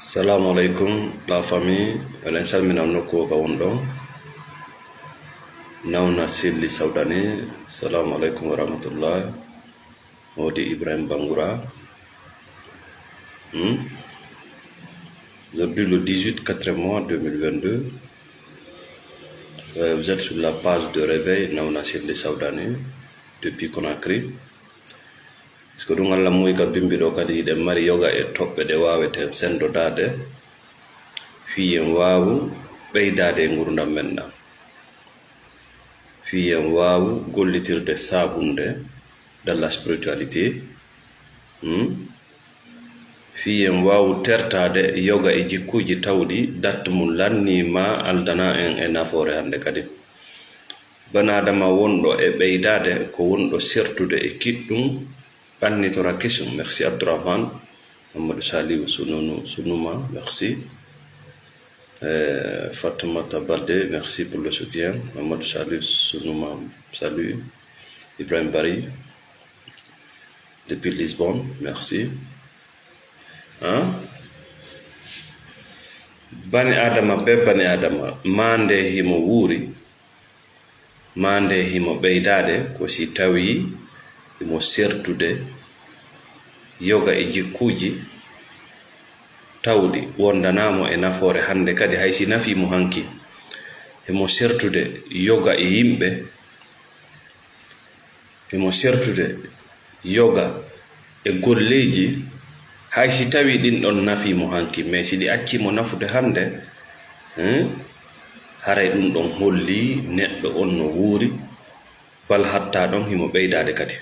Salam alaikum la famille, elen salmina noko ka wondon nawna silli sawdani. Salam alaikum wa rahmatullah. Modi Ibrahim Bangoura. Aujourd'hui le 18 4 mois 2022, vous êtes sur la page de réveil nawna silli sawdani depuis Conakry. Est-ce que ɗum Allah muy ka bimbi ɗo kadi ɗe mari yoga e toɓɓe ɗe waweten sendodade fiyen wawu ɓeydade e gurdam men ɗam, fiyen wawu gollitirde sabunde dans la spiritualité, fiyen wawu tertade yoga e jikkuji tawɗi datte mum lannima aldana en e nafoore hande kadi banadama wonɗo e ɓeydade ko wonɗo sertude e kiɗɗum Tora question. Merci Abdurrahman, Mamadou Salih Sounouma, merci. Fatoumata Balde, merci pour le soutien. Mamadou Salih Sounouma, salut. Ibrahim Bari, depuis Lisbonne, merci. Bani Adama, Bani Adama, mande himo wuri, mande himo beydade, ko si tawi himo sertude yoga e jikkuji tawdi wondanamo e nafoore hande kadi haysi nafimo hanki himo sertude yoga e yimɓe, himo sertude yoga e golleji haysi tawi ɗin ɗon nafimo hanki. Mais si ɗi accimo nafude hande haray ɗum ɗon holli neɗɗo on no wuuri bal hatta ɗon himo ɓeydade kadi.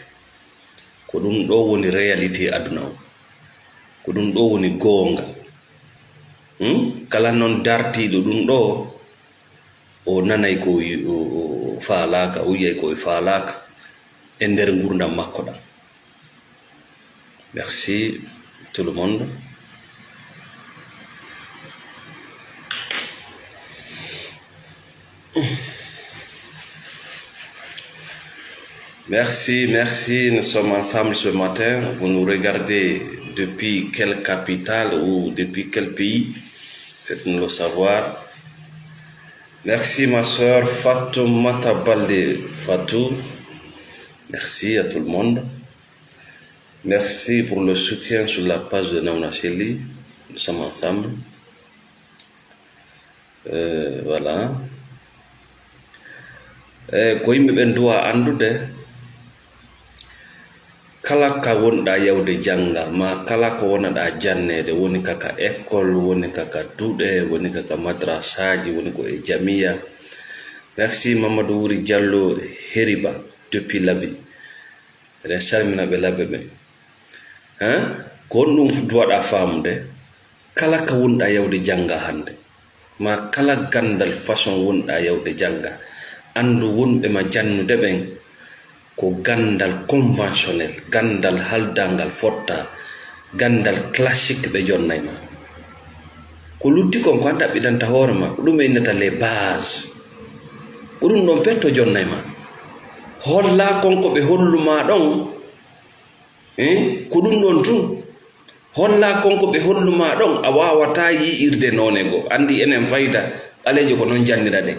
Ko ɗum ɗo woni réalité aduna o, ko ɗum ɗo woni goonga. Kala non dartiɗo ɗum ɗo o nanay ko faalaka, o yiyay ko faalaka e nder gurdam makko ɗam. Merci tout le monde. Merci, nous sommes ensemble ce matin. Vous nous regardez depuis quelle capitale ou depuis quel pays? Faites-nous le savoir. Merci ma soeur Fatoumata Balde. Fatou, merci à tout le monde. Merci pour le soutien sur la page de Nawna Selli. Nous sommes ensemble. Voilà. Ko yimɓe ɓen duwa andude kala ka wonɗa yawde janga ma kala ko wonaɗa jannede, woni kaka école, woni kaka duɗe, woni kaka madrasaji, woni ko e jamiya. Merci Mamadou Wuri Diallo Heriba depuis Labi. Eɗen salmina ɓe Labe ɓe. Ko on ɗum duwaɗa famude kala ka wonɗa yawde janga hande ma kala gandal façon wonɗa yawde janga, andu wonɓe ma jannude ɓen ko gandal conventionnel, gandal haldangal fotta, gandal classique ɓe jonnay ma. Ko lutti kon ko anda ɓidanta hoore ma, ɗum ɓe innata les bases. Ko ɗum ɗon petto jonnay ma. Holla kon ko ɓe holluma ɗon, ko ɗum ɗon tun. Holla kon ko ɓe holluma ɗon, a wawata yi'irde none go. Andi enen fayda ɓalejo ko non jannira ɗe.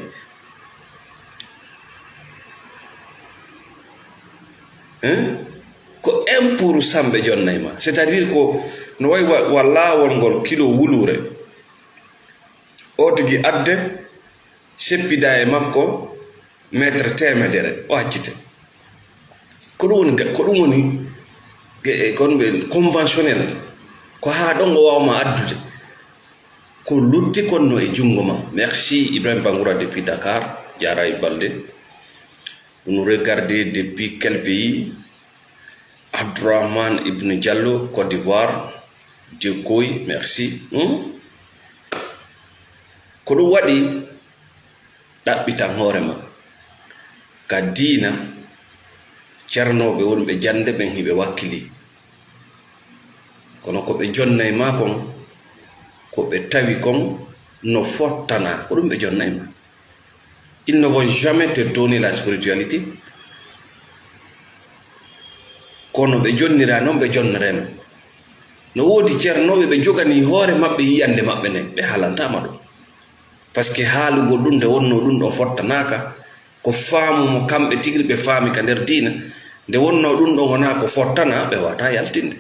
Ko 1% ɓe jonnay ma, c'est-à-dire ko no way wa lawol ngol kilo wulure o tigi adde seppida e makko métre temedere o accite. Ko ɗum woni konɓe conventionnel, ko ha ɗon o wawma addude ko lutti konno e jungo ma. Merci Ibrahim Bangoura depuis Dakar, Diarra Balde. Vous nous regardez depuis quel pays? Abdurrahman Ibn Diallo, Côte d'Ivoire. Djekoy, merci. Ko ɗum waɗi ɗaɓɓitan hoorema ka diina ceernoɓe wonɓe jande ɓen hiɓe wakkili, kono ko ɓe jonnay ma kon, ko ɓe tawi kon no fottana, ko ɗum ɓe jonnay ma. Ils ne vont jamais te donner la spiritualité. Kono ɓe jonnira noon ɓe jonnirema. no wodi ceernoɓe ɓe jogani hoore maɓɓe yiyande maɓɓe nden ɓe haalantama ɗum par ce que haalugo ɗum nde wonno ɗum ɗon fottanaka ko faamu mo kamɓe tigri ɓe faami ka nder diina nde wonno ɗum ɗon wona ko fottana ɓe wata yaltinde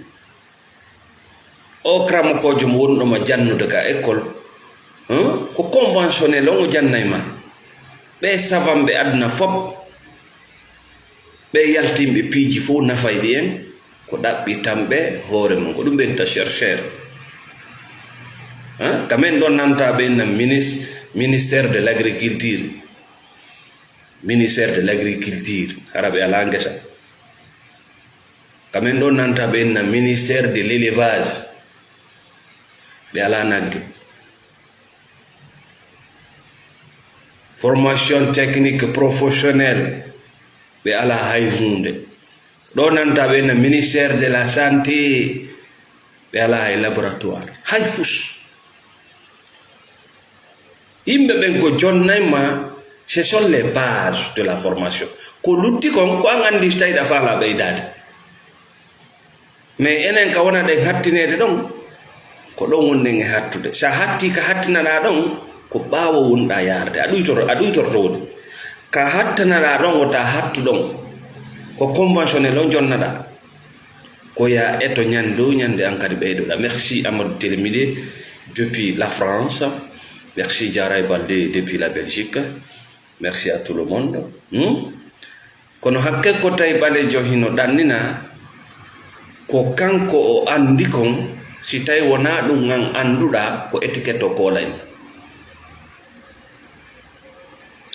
o kramakojo mo wonɗoma jannude ka école ko conventionnel on o jannay ma ɓe savan ɓe aduna fop ɓe yaltimɓe piiji fof nafayɓe en ko ɗaɓɓi tamɓe hoore mum ko ɗum ɓenta chercheur kamen ɗon nanta ɓenna ministère de l'agriculture hara ɓe ala ngesa kamen ɗon nanta ɓenna ministère de l'élevage ɓe ala nagge formation technique professionnelle ɓe ala hay hunde ɗo nanta ɓenna ministère de la santé ɓe ala hay laboratoire hay fus yimɓe ɓen ko jonnayma ce sont les bases de la formation ko lutti kon ko an andi tawiɗa faala ɓeydade mais enen ka wona ɗen hattinede ɗon ko ɗon wonɗen e hattude sa hatti ka hattinaɗa ɗon ko ɓaawo wonɗa yarde a ɗuytorto woni ka hattanaɗa ɗon wota hattu ɗon ko conventionnel on jonnaɗa ko ya eto ñande an kadi ɓeydoɗa. Merci Amadou Télémidé depuis la France, merci Diaray Baldé depuis la Belgique, merci à tout le monde. Kono hakke ko tay ɓalejo hino ɗannina ko kanko o andi kon si tawi wona ɗum an anduɗa ko étiquette o kolayma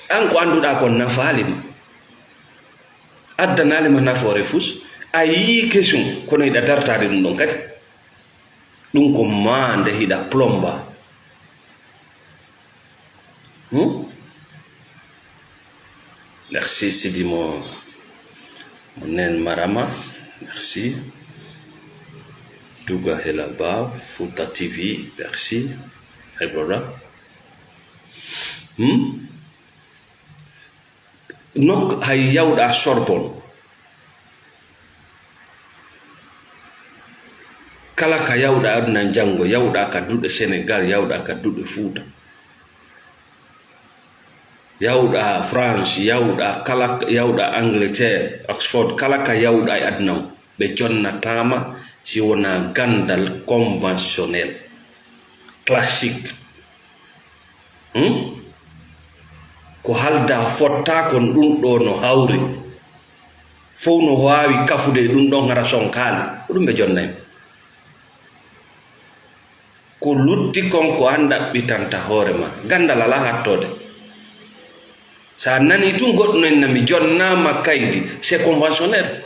an ko anduɗa kon nafalima addanalima nafoore fus a yii kesum kono yiɗa dartade ɗum ɗon kadi ɗum ko ma nde hiɗa plomba merci Sidi mo nen Marama, merci Douga Helaba Fouta TV, merci Hebora nok hay yawɗa Sorbonne kala ka yawɗa aduna jango yawɗa ka duɗe Sénégal yawɗa ka duɗe Fouta yawɗa France yawɗa kala yawɗa Angleterre Oxford kala ka yawɗa e aduna ɓe jonnatama si wona gandal conventionnel classique ko halda fotta kon ɗum ɗo no hawri fof no wawi kafude ɗum ɗon ngara sonkali ko ɗum ɓe jonnayma ko lutti kon ko an ɗaɓɓitanta hoorema gandal ala hattode sa nani tun goɗɗo en nami jonnama kaydi c'est conventionnel.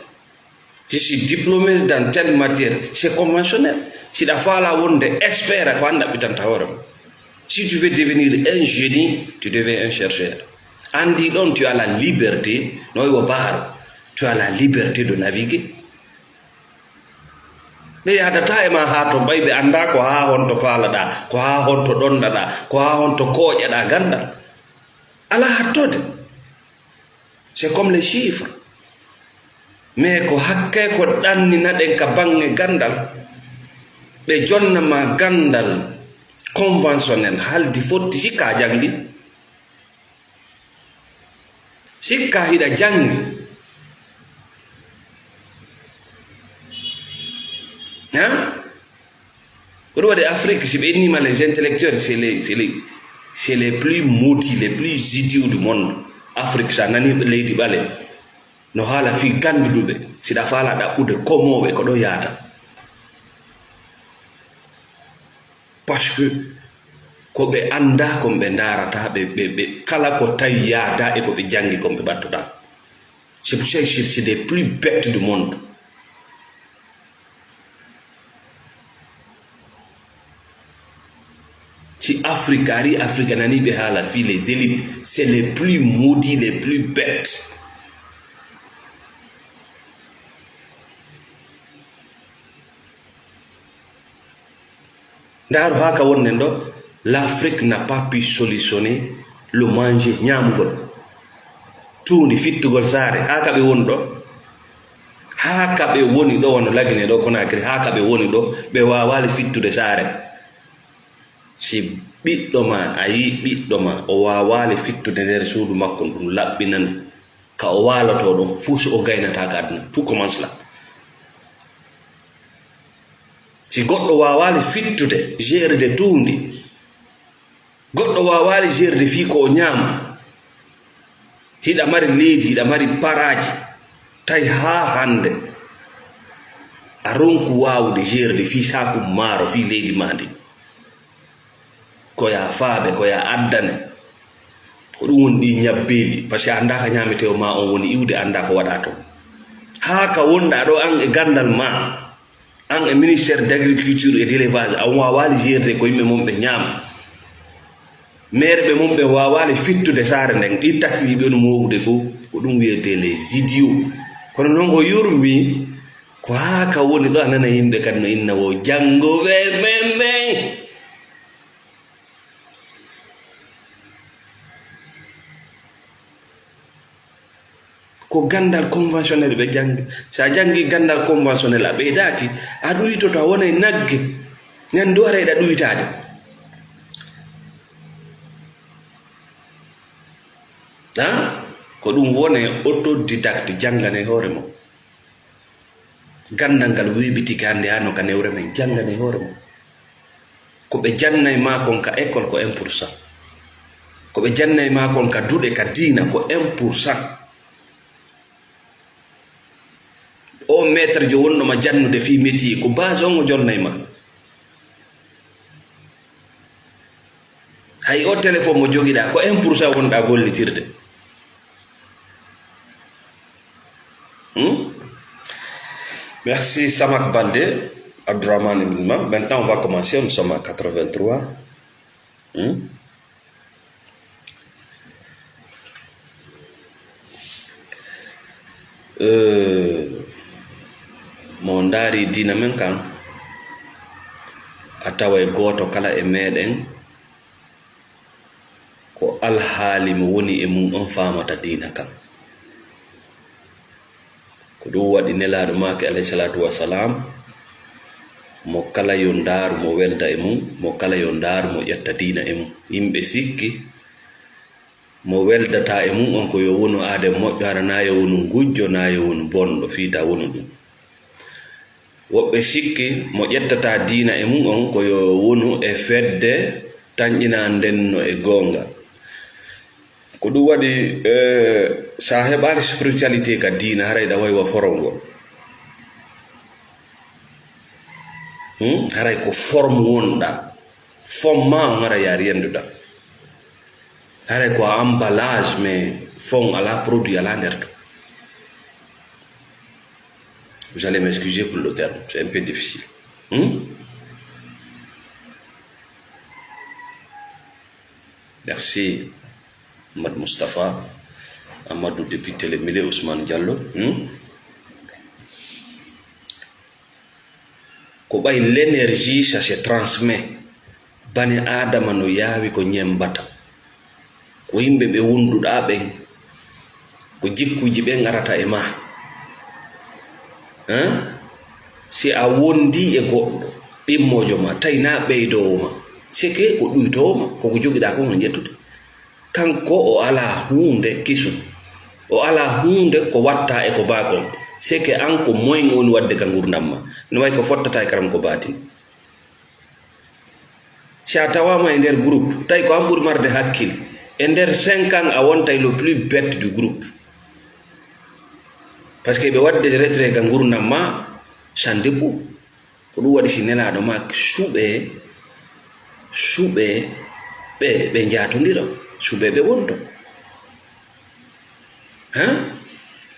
Je suis diplômé dans telle matière, c'est conventionnel. Si la fala wonde espère ko anda bitanta hoorema. Si tu veux devenir un génie, tu deviens un chercheur. Andi ɗon tu as la liberté, no wo bahar, tu as la liberté de naviguer. ɓe yadata e ma ha to mbayi ɓe anda ko ha honto faalaɗa ko ha honto ɗonɗaɗa ko ha honto koƴaɗa gandal ala hattode. C'est comme les chiffres. Mais ko hakke ko ɗanninaɗen ka bange gandal ɓe jonnama gandal conventionnel haldi fotti sikka jangi sikka hiɗa jangi ko ɗum waɗi Afrique si ɓe innima les intellectuels c'est les plus maudits les plus idiots du monde. Afrique sa nani leydi ɓale no haala fi ganduduɓe siɗa faala ɗaɓɓude komoɓe ko ɗo yaata parce que ko ɓe anda kon ɓe darata ɓe kala ko tawi yaada e ko ɓe jangi kon ɓe ɓattoɗa. C'est pour ça que c'est des plus bêtes du monde. Si Afrique ari Afrique nani ɓe haala fi les élites c'est les plus maudits les plus bêtes. Ndaru haka wonnen ɗo l'Afrique n'a pas pu solutionner le manger ñamugol tuundi fittugol saare haka ɓe woni ɗo ha ka ɓe woni ɗo wono lagine ɗo Conakry ha ka ɓe woni ɗo ɓe wawali fittude saare. Si ɓiɗɗo ma a yi ɓiɗɗo ma o wawali fittude nder suudu makko ɗum laɓɓinan ka o walato ɗon fuu so o gaynata ka aduna, tout commence là. Si goɗɗo wawali fittude gerde tuundi, goɗɗo wawali gerde fi ko o ñaama, hiɗa mari leydi, hiɗa mari paraji, tawi ha hande a ronku wawude gerde fi saku maaro fi leydi ma ndi, koya faaɓe koya addane, ko ɗum woni ɗi ñabbeeli, par ce que anda ka ñameteo ma on woni iwde, anda ko waɗa toon. Ha ka wonɗa ɗo an e gandal ma, an e ministére d'agriculture et d'élevage, a wawali gerde ko yimɓe mum ɓe ñaama, maire ɓe mum ɓe wawali fittude saare nden, ɗi taxiɓe no mowude fof, ko ɗum wiyete les idiots. Kono noon o yurmi ko ha ka woni ɗo, a nana yimɓe kadi no inna wo janngoɓe ɓe. Ko gandal conventionnel ɓe jangi. Sa jangi gandal conventionnel a ɓeydaki, a ɗuytoto a wona e nagge, ñande do ara eɗa ɗuytade. Ko ɗum wone autodidacte, jangane hoore mo. Gandal ngal weɓitiki hande ha no ka newre men, jangane hoore mo. Ko ɓe jannay ma kon ka école ko 1%, ko ɓe jannay ma kon ka duɗe ka diina ko 1%. O maître jo wonnoma jannude fi métier ko base on o jonnay ma. Hay o téléphone mo jogiɗa ko 1% wonɗa gollitirde. Merci Samak Baldé, Abdourahmane Ibnima. Maintenant on va commencer, nous sommes à 83. Mo ndaari diina men kan a tawa e gooto kala e meɗen ko alhaali mo woni e mum on famata diina kan. Ko ɗum waɗi nelaaɗo maake alayhi salatu wassalam mo kala yo ndaaru mo welda e mum, mo kala yo ndaaru mo ƴetta diina e mum. Yimɓe sikki mo weldata e mum on ko yo wonu aade moƴƴo, hara na yo wonu ngujjo, na yo wonu bonɗo, fiida wonu ɗum. Woɓɓe sikki mo ƴettata diina e mum on ko yo wonu e fedde tañƴina ndenno e gonga. Ko ɗum waɗi sa heɓali spiritualité ka diina haray ɗa waywa forongol. Haray ko forme wonɗa, fomma on hara yaari yenduɗa. Haray ko emballage, mais fond ala produit ala nder to. Vous allez m'excuser pour le terme, c'est un peu difficile. Merci Ahmad Mustafa, Amadou député le Mile Ousmane Diallo. Ko ɓay l'énergie ça se transmet. Bani Adama no yaawi ko ñembata. Ko yimɓe ɓe wonduɗa ɓen, ko jikkuji ɓen arata e ma. Si a wondi e goɗɗo ɗimmojo ma tawi na ɓeydowo ma, seke ko ɗuytowo ma, koko jogiɗa ko no jettude. Kanko o ala hunde kisum, o ala hunde ko watta e ko bakon, seke an ko moyen woni wadde ka gurdam ma, no way ko fottata e karam ko batin. Si a tawama e nder groupe tawi ko an ɓuri marde hakkille, e nder 5 ans a wontay le plus bête du groupe, parce que ɓe wadde retrait ka gurdam ma sans dépôt. Ko ɗum waɗi si nelaɗo ma suɓe ɓe jatodira, suɓe ɓe wonto.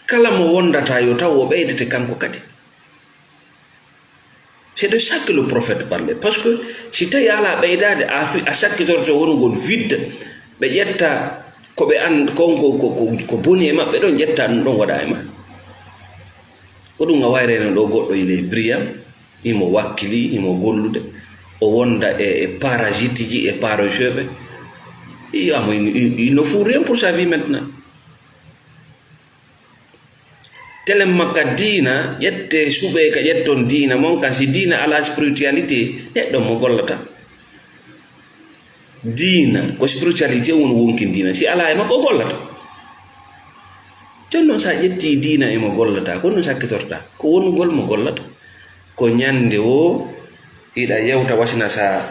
Kala mo wondata yo taw o ɓeydete kanko kadi. C'est de ça que le prophète parlait, parce que si tawi ala ɓeydade a sakkitorto wonugol vide, ɓe ƴetta koɓe an ko boni e maɓɓe ɗon jetta ɗum ɗon waɗa e ma. Ko ɗum a wayreno ɗo goɗɗo il est brillant, imo wakkili, imo gollude, o wonda e parasite ji e paracheve. Il ne faut rien pour sa vie maintenant. telem makka dina yette sube ka yetton dina mon kan si dina ala spiritualité neddo mo gollata dina ko spiritualité won wonkin dina si ala e makko gollata jonno sa yetti dina e mo gollata ko no sakkitorta ko won gol mo gollata ko nyande o ida yewta wasina sa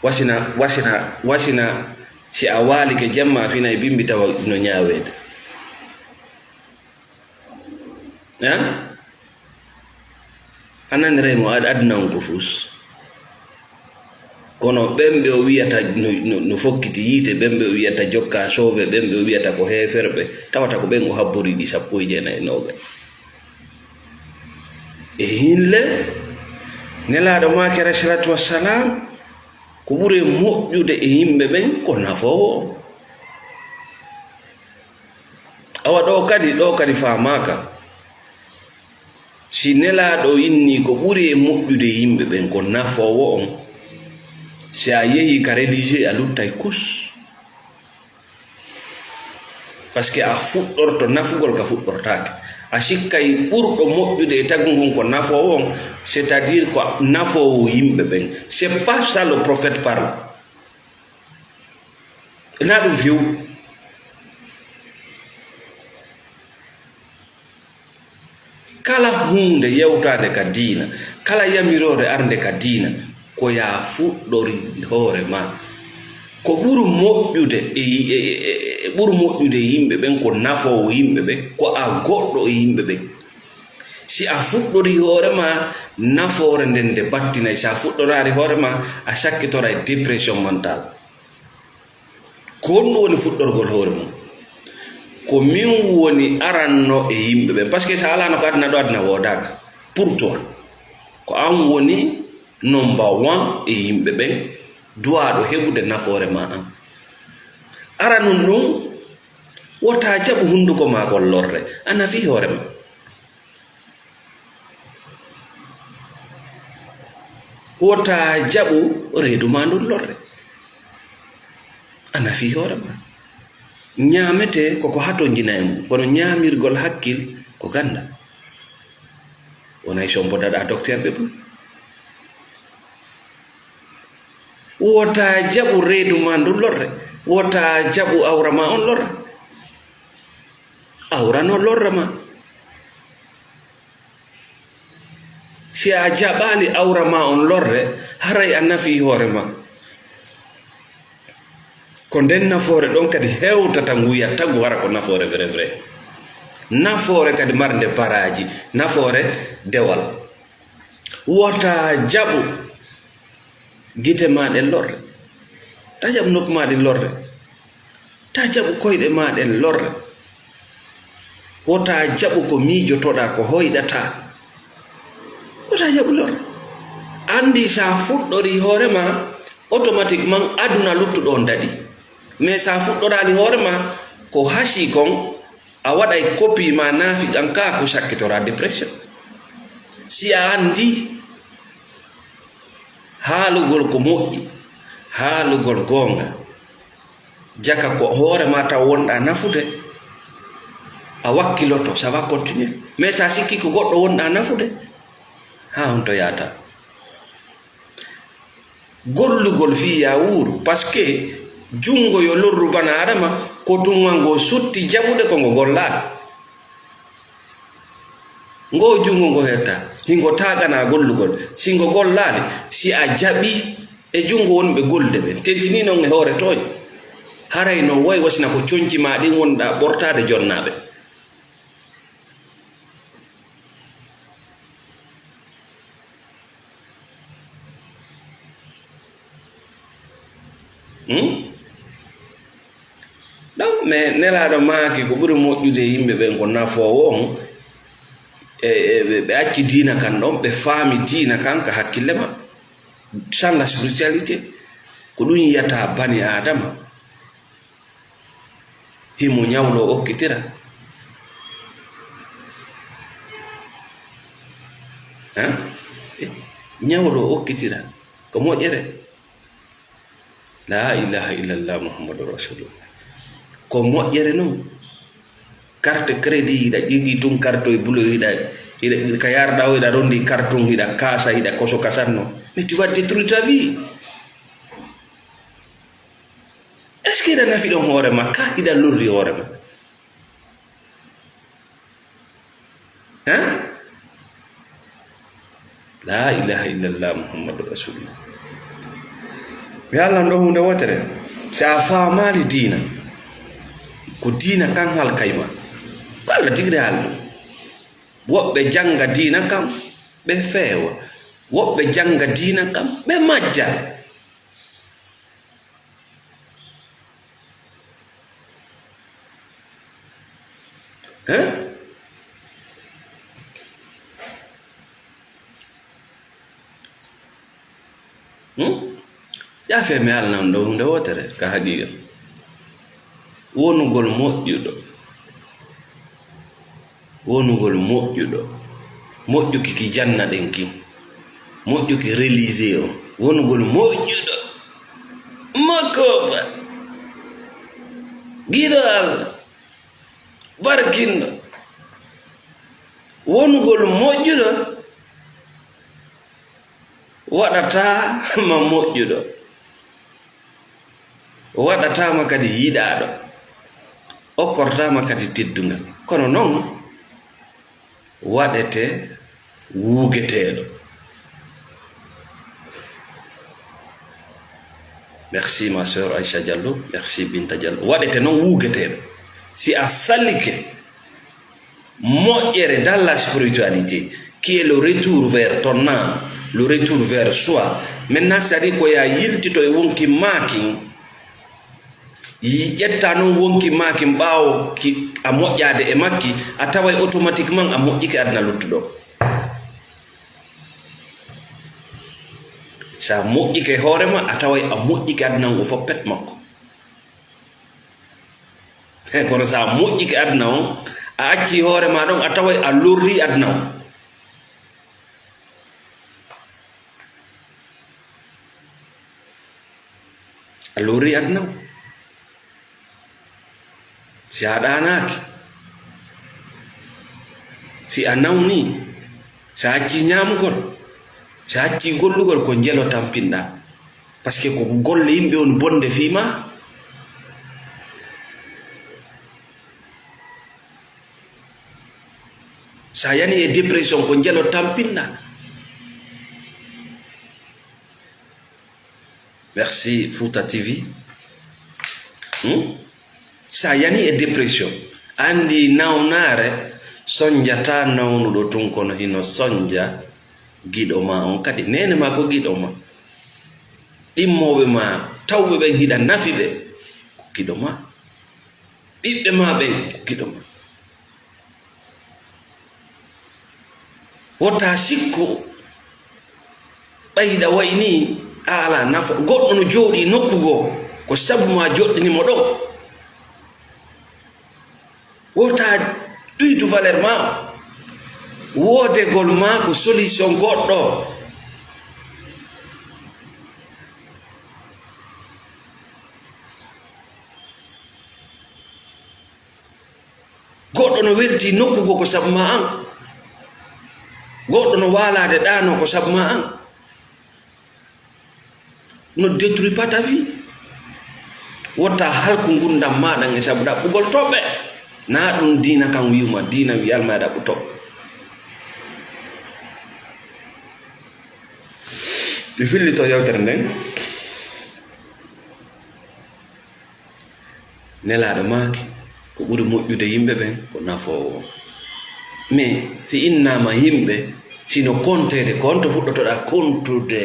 wasina si awali ke jamma fina e bimbi tawa no nyaawede ya anan remo adnan ko fus kono bembe o wiyata no fokkiti yite bembe o wiyata jokka sobe bembe o wiyata ko heferbe tawata ko ben o habbori di sappo e jena e noga e hinle nelaado maake salatu wassalam ko bure moƴƴude e yimbe ben ko nafowo awa do kadi famaka si nelaado inni ko bure moƴƴude yimbe ben ko nafowo on si a yehi ka rédigé a luttay kus parce que a fuɗɗorto nafugol ka fuɗɗortaake a sikkay ɓurɗo moƴƴude e taggu ngon ko nafowo on c'est à dire ko nafowo yimɓe ɓen c'est pas ça le prophète parle na ɗum few kala hunde yewtade ka diina kala yamirore arde ka diina ko ya fuɗɗori hoore ma ko ɓuri moƴƴude yimɓe ɓen ko nafowo yimɓe ɓen ko a goɗɗo e yimɓe ɓen si a fuɗɗori hoore ma nafoore nden nde battinay si a fuɗɗorari hoore ma a sakkitora e dépression mentale ko honɗum woni fuɗɗorgol hoore mum ko min woni aranno e yimɓe ɓen par ce que sa alano ko aduna ɗo aduna wodaka pour toi ko an woni number 1 e yimɓe ɓen duwaɗo heɓude nafoore ma an aranum ɗum wota jaɓu hunduko ma kol lorde a nafi hoore ma wota jaɓu reedu ma ndun lorde a nafi hoore ma ñaamete koko hato jina e mum kono ñaamirgol hakkil ko ganda wonay sombodaɗa docteur ɓe ɓuri wota jaɓu reedu ma ndun lorde wota jaɓu awra ma on lorde awra no lorra ma si a jaɓali awra ma on lorde haray a nafi hoore ma ko nden nafoore ɗon kadi hewtata nguya tagu wara ko nafoore vrai nafoore kadi marde baraji nafoore dewal wota jaɓu gite maɗen lorde ta jaɓu noppi maɗen lorde ta jaɓu koyɗe maɗen lorde wota jaɓu ko miijotoɗa ko hoyɗata wota jaɓu lorde andi sa fuɗɗori hoorema automatiquement aduna luttuɗo on daɗi mais sa fuɗɗorali hoorema ko hasi kon a waɗay copie ma naafi an ka ko sakkitora dépression si a andi haalugol ko moƴƴi haalugol gonga jaka ko hoorema taw wonɗa nafude a wakkiloto ça va continuer mais sa sikki ko goɗɗo wonɗa nafude ha on to yata gollugol fi ya wuuru par ce que jungo yo lorru bana adama ko tungango sutti jaɓude ko ngo gollaɗo ngo jungo ngo hetta hingo tagana gollugol si ngo gollade si a jaɓi e jungo wonɓe golde ɓe tentini non e hoore toño haray no way wasina ko coñci ma ɗin wonɗa ɓortade jonnaɓe donc mais nelaɗo maaki ko ɓuri moƴƴude yimɓe ɓen ko nafowo on ɓe acci diina kan ɗon ɓe faami diina kan ka hakkille ma sans la spiritualité ko ɗum yiyata bani adama himo ñawlo okkitira ñawlo okkitira ko moƴƴere la ilaha illallah muhammadu rasulullah ko moƴƴere noon carte crédit ida jigi tun carte e bulo ida ka yarda o ida rondi carton ida kasa ida koso kasanno, mais tu vas détruire ta vie. Est-ce que ida nafi ɗon hoorema ka ida lorri hoorema? Hein? La ilaha illallah muhammadu rasulullah. Mi Allah ɗo hunde wotere sa famali dina ko dina kan hal kayma ko Allah tigre halɗo. Woɓɓe janga dina kam ɓe feewa, woɓɓe janga dina kam ɓe majja. Ya fe mi Allah ɗo hunde wotere ka haqiqa wonugol moƴƴuɗo, wonugol moƴƴuɗo, moƴƴuki ki janna ɗen ki, moƴƴuki réalisé o, wonugol moƴƴuɗo makkoba giɗo Allah barkinɗo, wonugol moƴƴuɗo waɗata ma moƴƴuɗo, waɗatama kadi yiɗaɗo, okkortama kadi teddungal, kono noon waɗete wuugeteɗo. Merci ma sœur Aïcha Diallo, merci Binta Diallo. Waɗete noon wuugeteɗo si a sallike moƴƴere dans la spiritualité qui est le retour vers ton âme, le retour vers soi. Maintenant c'est-à-dire ko ya yiltito e wonki maaki ƴetta noon wonki maaki ɓaawo ki a moƴƴade e makki, a taway automatiquement a moƴƴike aduna luttuɗo. sa moƴƴike hoorema a taway a moƴƴike aduna o fof pet makko. Kono sa moƴƴike aduna on a acci hoorema ɗon a taway a lorri aduna o. A lorri aduna o si a ɗanaki, si a nawni, sa acci ñamugol, sa acci gollugol ko jelo tampinɗa, par ce que ko golle yimɓe on bonde fima. Sa yani e dépression ko jelo tampinɗa. Merci Fouta TV. Sa yani e dépression andi nawnare sonjata nawnuɗo tun kono hino sonja giɗo ma on kadi nene ma ko giɗo ma, ɗimmoɓe ma tawɓe ɓen hiɗa nafi ɓe ko giɗo ma, ɓiɓɓe ma ɓen ko giɗo ma. wota sikku ɓayda wayni ala nafa goɗɗo no jooɗi nokkugo ko sabu ma joɗɗinimo ɗo, wota ɗuytu valeur ma, wodegol ma ko solution goɗɗo. goɗɗo no welti nokkugo ko sabu ma an, goɗɗo no walade ɗano ko sabu ma an. Ne détruis pas ta vie. Wota halku gundam maɗa e sabu ɗaɓɓugol toɓɓe, na ɗum dina kan wiuma, dina wiyalma e ɗaɓɓu toɓɓe. Mi fillito yewtere nden, nelaɗo maaki ko ɓuri moƴƴude yimɓe ɓen ko nafowo. Mais si innama yimɓe sino kontede ko on to fuɗɗotoɗa kontude,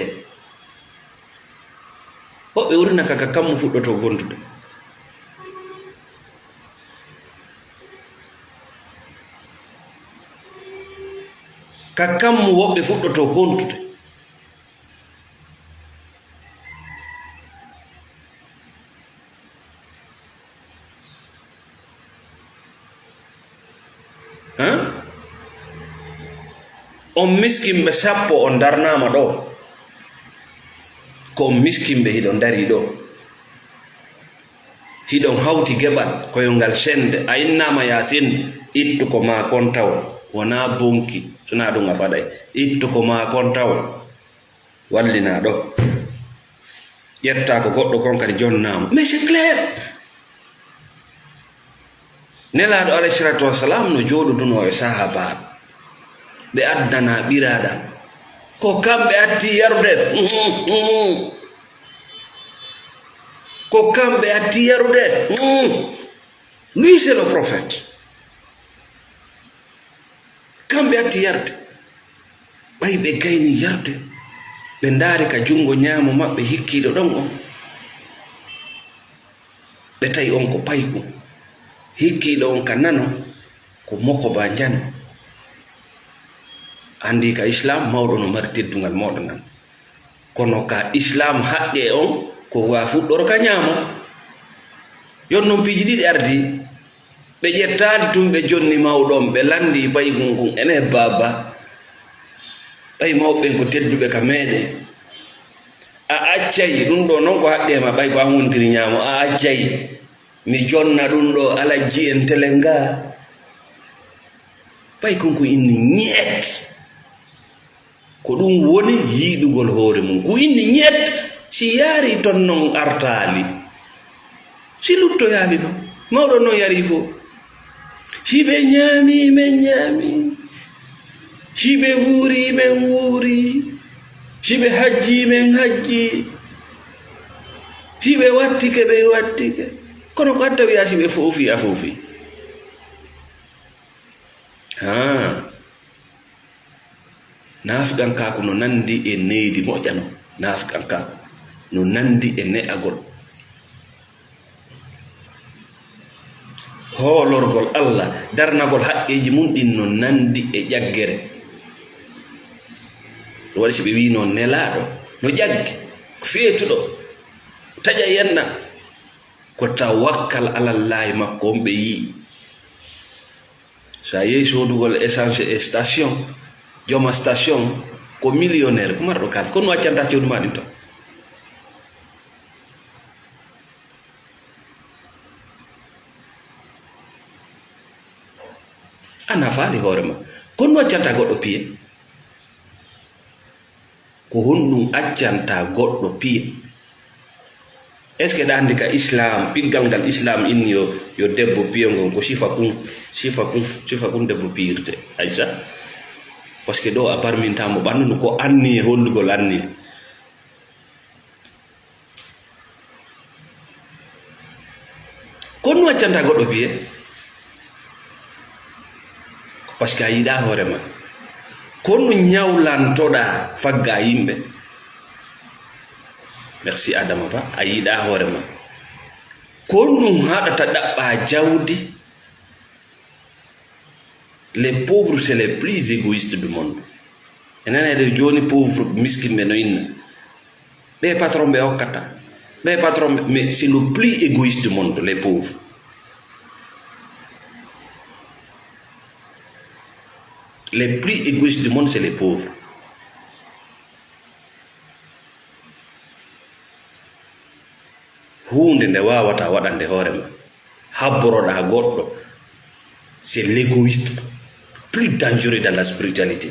hoɓɓe wurina kaka kammu fuɗɗoto kontude. Ka kammu woɓɓe fuɗɗoto kontude. On miskimɓe sappo on darnama ɗo, ko on miskimɓe hiɗo dari ɗo. hiɗon hawti geɓal koyongal sende a innama yasin ittu ko ma kon taw wona bonki sona ɗum a faɗay ittu ko ma kon taw wallina ɗo ƴetta ko goɗɗo kon kadi jonnama mais c'est clair nelaɗo alayhi salatu wassalam no joɗoduno e sahabaɓe ɓe addana ɓiraɗa ko kamɓe atti yarude ko kamɓe atti yarude lui c'est le prophète kamɓe atti yarde ɓay ɓe gayni yarde ɓe ndaari ka jungo ñaamo maɓɓe hikkiiɗo ɗon on ɓe tawi on ko payku hikkiiɗo on ka nano ko moko ba jani andi ka islam mawɗo no mari teddungal moɗo nan kono ka islam haqqe on ko wa fuɗɗoro ka ñaamo yon noon piiji ɗiɗi ardi ɓe ƴettaali tum ɓe jonni mawɗon ɓe landi paygum ngun ene baba ɓay mawɓen ko tedduɓe ka meɗen a accay ɗum ɗo noon ko haqqe ma ɓay ko an wontiri ñaamo a accay mi jonna ɗum ɗo alajji en tele nga ɓay konko inni ñeet ko ɗum woni yiiɗugol hoore mum ko inni ñeet si yaari ton non artaali si luttoyaali ɗon mawɗo noon yari fof si ɓe ñaami men ñaami si ɓe wuuri men wuuri si ɓe hajji men hajji si ɓe wattike ɓe wattike kono ko adda wiya si ɓe foofi a foofi naafgankaako no nandi e neydi moƴƴano naafgankaako no nandi e ne'agol hoolorgol Allah darnagol haqqeji mum ɗin no nandi e ƴaggere ɗum waɗi si ɓe wi noon nelaɗo no ƴagge ko feetuɗo taƴa yenna ko tawakkal alallahi makko on ɓe yii sa yehi sodugol essence e station joma station ko millionnaire ko marɗo kal kono waccanta cewdu ma ɗin to ana faali hoore ma kono waccanta goɗɗo piye ko honɗum accanta goɗɗo piye est ce que ɗa andi ka islam ɓiggal ngal islam inni yo debbo piye ngon ko sifa kun debbo piyirte aysa parce que ɗo a parmintamo ɓandu ko anni e hollugol anni kono waccanta goɗɗo piye parce que a yiɗa hoorema kono ñawlantoɗa fagga yimɓe merci adama ba a yiɗa hoorema kono haɗata ɗaɓɓa jawdi les pauvres c'est les plus égoïstes du monde enanede joni pauvre miskin ɓe no inna ɓe patron ɓe hokkata ɓe patron mais c'est le plus égoïste du monde les pauvres les plus égoïstes du monde c'est les pauvres hunde nde wawata waɗande hoorema habboroɗa goɗɗo c'est l'égoïste plus dangereux dans la spiritualité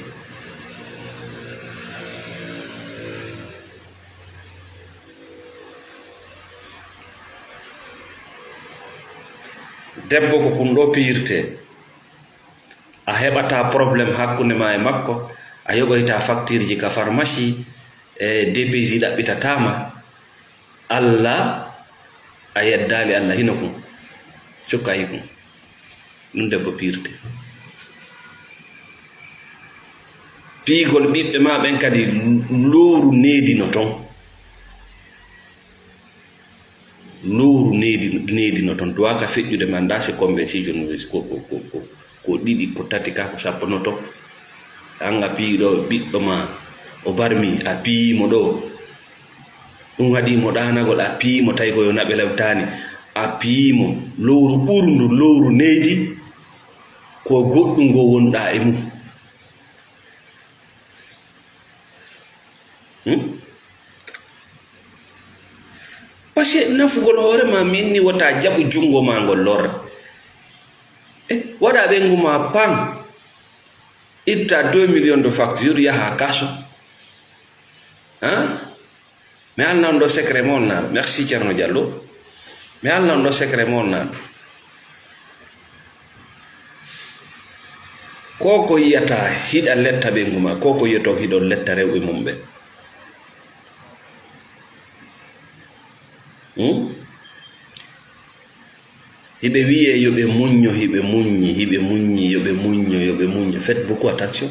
debbo ko kun ɗo piyirte a heɓata probléme hakkunde ma e makko a yoɓoyta facture ji ka pharmacie e DPJ ɗaɓɓitatama Allah a yeddali Allah hino kum cukkayi kum ɗum debbo piyirte piigol ɓiɓɓe ma ɓen kadi lowru needino ton lowru needino ton duwaka feƴƴude ma nda c'est combien si ko ɗiɗi ko tati ka ko sappono to an a piiɗo ɓiɗɗo ma o barmi a piyimo ɗo ɗum waɗimo ɗanagol a piyimo tawi koyo naɓe lewtani a piyimo lowru ɓurndu lowru neydi ko goɗɗum ngo wonɗa e mum parce que nafugol hoore ma min ni wata jaɓu jungo ma ngol lorra waɗa ɓe nguma pan itta 2 millions de facture yaha kaso mi alnan ɗo secret mo on nan merci Ceerno Diallo mi alnan ɗo secret mo on nan koko yiyata hiɗa letta ɓe nguma koko yiyato hiɗon letta rewɓe mum ɓe hiɓe wiye yoɓe muñño hiɓe muññi yoɓe muñño faites beaucoup attention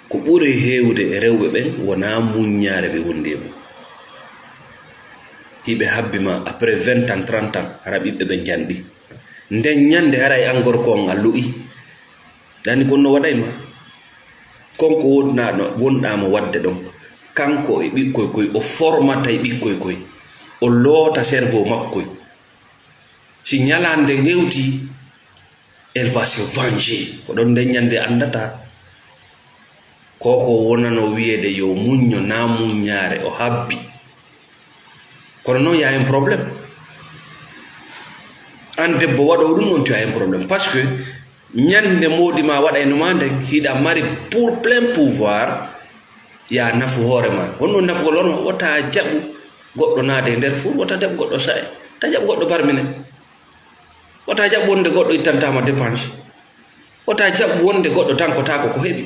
ko ɓuri hewde e rewɓe ɓen wona muññare ɓe wondi mum hiɓe habbima après 20 ans 30 ans hara ɓiɓɓe ɓe janɗi nden ñande hara e an gorko on a lu'i dani gonno waɗayma konko wonɗama wadde ɗon kanko e ɓikkoy koy o formata e ɓikkoy koy o loota cerveau makkoy si ñalande hewti elle va se venger ko ɗon nden ñande andata koko wonano wiyede yo muñño na muññare o habbi kono noon ya un probléme an debbo waɗo ɗum on tu a un probléme parce que ñande modi ma waɗa enuma nden hiɗa mari pour plein pouvoir ya nafu hoore ma honno nafugol on wota jaɓu goɗɗo naade nder fur wota jaɓu goɗɗo sae ta jaɓu goɗɗo barmine wota jaɓu wonde goɗɗo ittantama dépense wota jaɓu wonde goɗɗo tankotako ko heɓi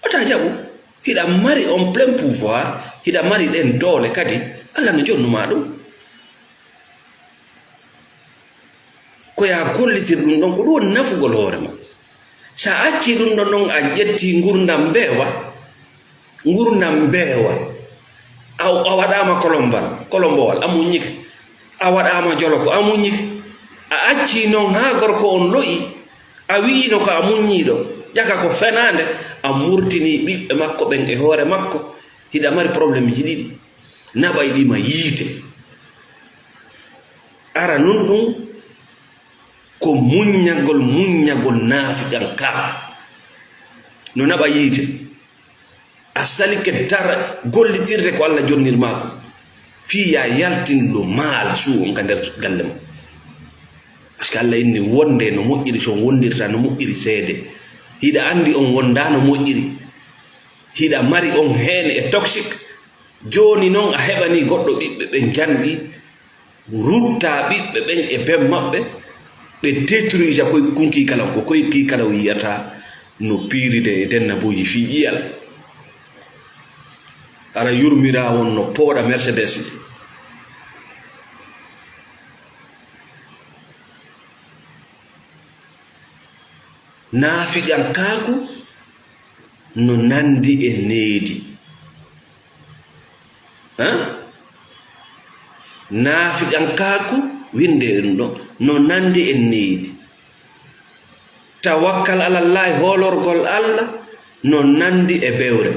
wota jaɓu hiɗa mari on plein pouvoir hiɗa mari ɗen doole kadi Allah no jonnuma ɗum koya gollitir ɗum ɗon ko ɗum woni nafugol hoore ma sa acci ɗum ɗon ɗon a ƴetti gurdam mbeewa a waɗama kolombowal a muññike a waɗama joloko a muññike a acci noon ha gorko on lo'i a wiino ko a muññiɗo ƴaka ko fenande a murtini ɓiɓɓe makko ɓen e hoore makko hiɗa mari probléme ji ɗiɗi naɓay ɗima yiite ara nun ɗum ko muññagol naafiƴankaako no naɓa yiite a salike tara gollitirde ko Allah jonnirmaako fiya yaltinɗo maala suu on ka nder galle ma par ce que Allah inni wonde no moƴƴiri so wondirta no moƴƴiri seede hiɗa andi on wonda no moƴƴiri hiɗa mari on heene e toxique joni noon a heɓani goɗɗo ɓiɓɓe ɓen janɗi rutta ɓiɓɓe ɓen e ben maɓɓe ɓe détruisa koye kunki kala ko koye ki kala o yiyata no piiride e dennabuji fi ƴiyal ara yurmira won no pooɗa Mercedes ji naafiƴankaaku no nandi e needi naafiƴankaaku winde ɗum ɗo no nandi e needi tawakkal alallahi hoolorgol Allah no nandi e bewre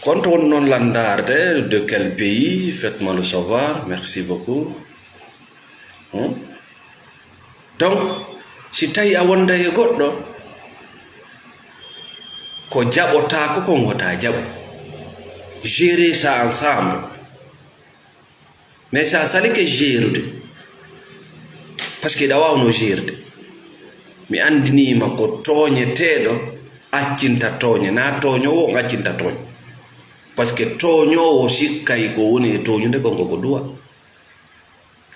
Quand on non landarde de quel pays, faites-moi le savoir, merci beaucoup. Donc, si tawi a wonda e goɗɗo ko jaɓotako kon wota jaɓo gérer ça ensemble mais ça sali que gérude parce que ɗa wawno gérde mi andinima ko toñeteɗo accinta toñe na toñowo on accinta toñe parce que toñowo sikkay ko woni e toñude konko ko duwa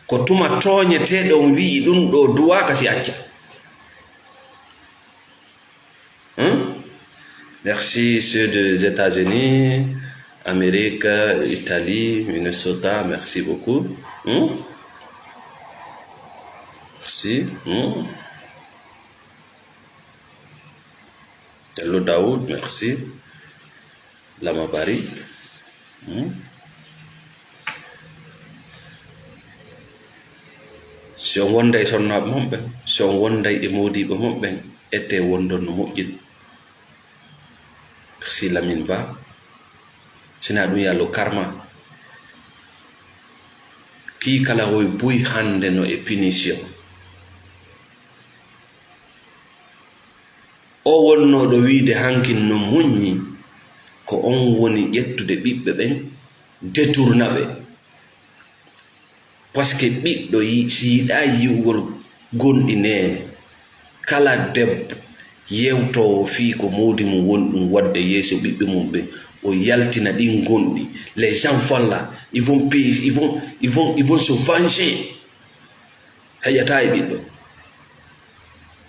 ko tuma toñeteɗo on wi'i ɗum ɗo duwa kasi acca merci ceux des États-Unis, Amérique, Italie, Minnesota, merci beaucoup. Merci. Hello Daoud, merci. Lama Bari. Si on wonday sonnaɓe momɓe, si on wonday e modiɓe momɓe, ete wondon no moƴƴiri. Merci Lamine Ba. Sina ɗum yallo karma. Ki kala hoy buy hande no e punition. o wonnoɗo wiide hankin no muññi ko on woni ƴettude ɓiɓɓe ɓen détourna ɓe par ce que ɓiɗɗo si yiɗa yiwgol gonɗi nene kala debbo yewtowo fii ko modi mum woni ɗum wadde yeeso ɓiɓɓe mum ɓe o yaltina ɗin gonɗi. Les enfants là ils vont payer, ils vont se venger. Heƴata e ɓiɗɗo,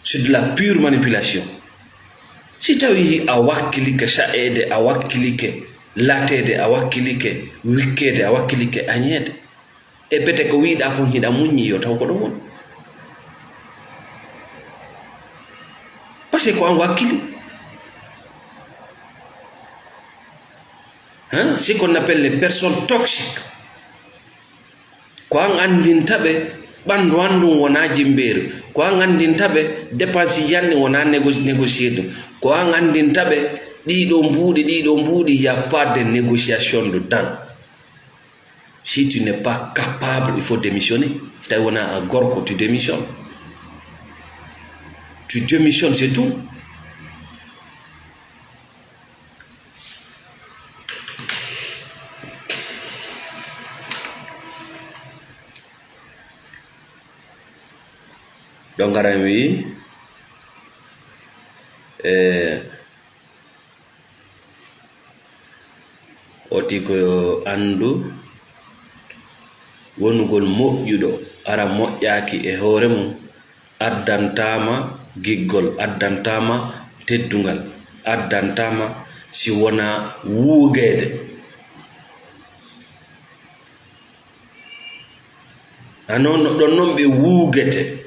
c'est de la pure manipulation. Si tawi a wakkilike sa'ede, a wakkilike latede, a wakkilike wikkede, a wakkilike añede, e pete ko wiɗa kon hiɗa muññi yo taw ko ɗum woni, parce que ko an wakkili. C'est qu'on appelle les personnes toxiques. Ko an andintaɓe ɓandu andum wona jimbeeri, ko an andintaɓe dépense janni wona négocier ɗum, ko an andintaɓe ɗiɗo mbuuɗi y a pas de négociation dedans. Si tu n'es pas capable, il faut démissionner. Si tawi wona a gorko, tu démissionnes. Tu démissionnes, c'est tout. Donc aran wi oti ko andu wonugol moƴƴuɗo ara moƴƴaki e hoore mum addantama giggol, addantama teddungal, addantama si wona wuugede. Anon ɗon noon ɓe wuugete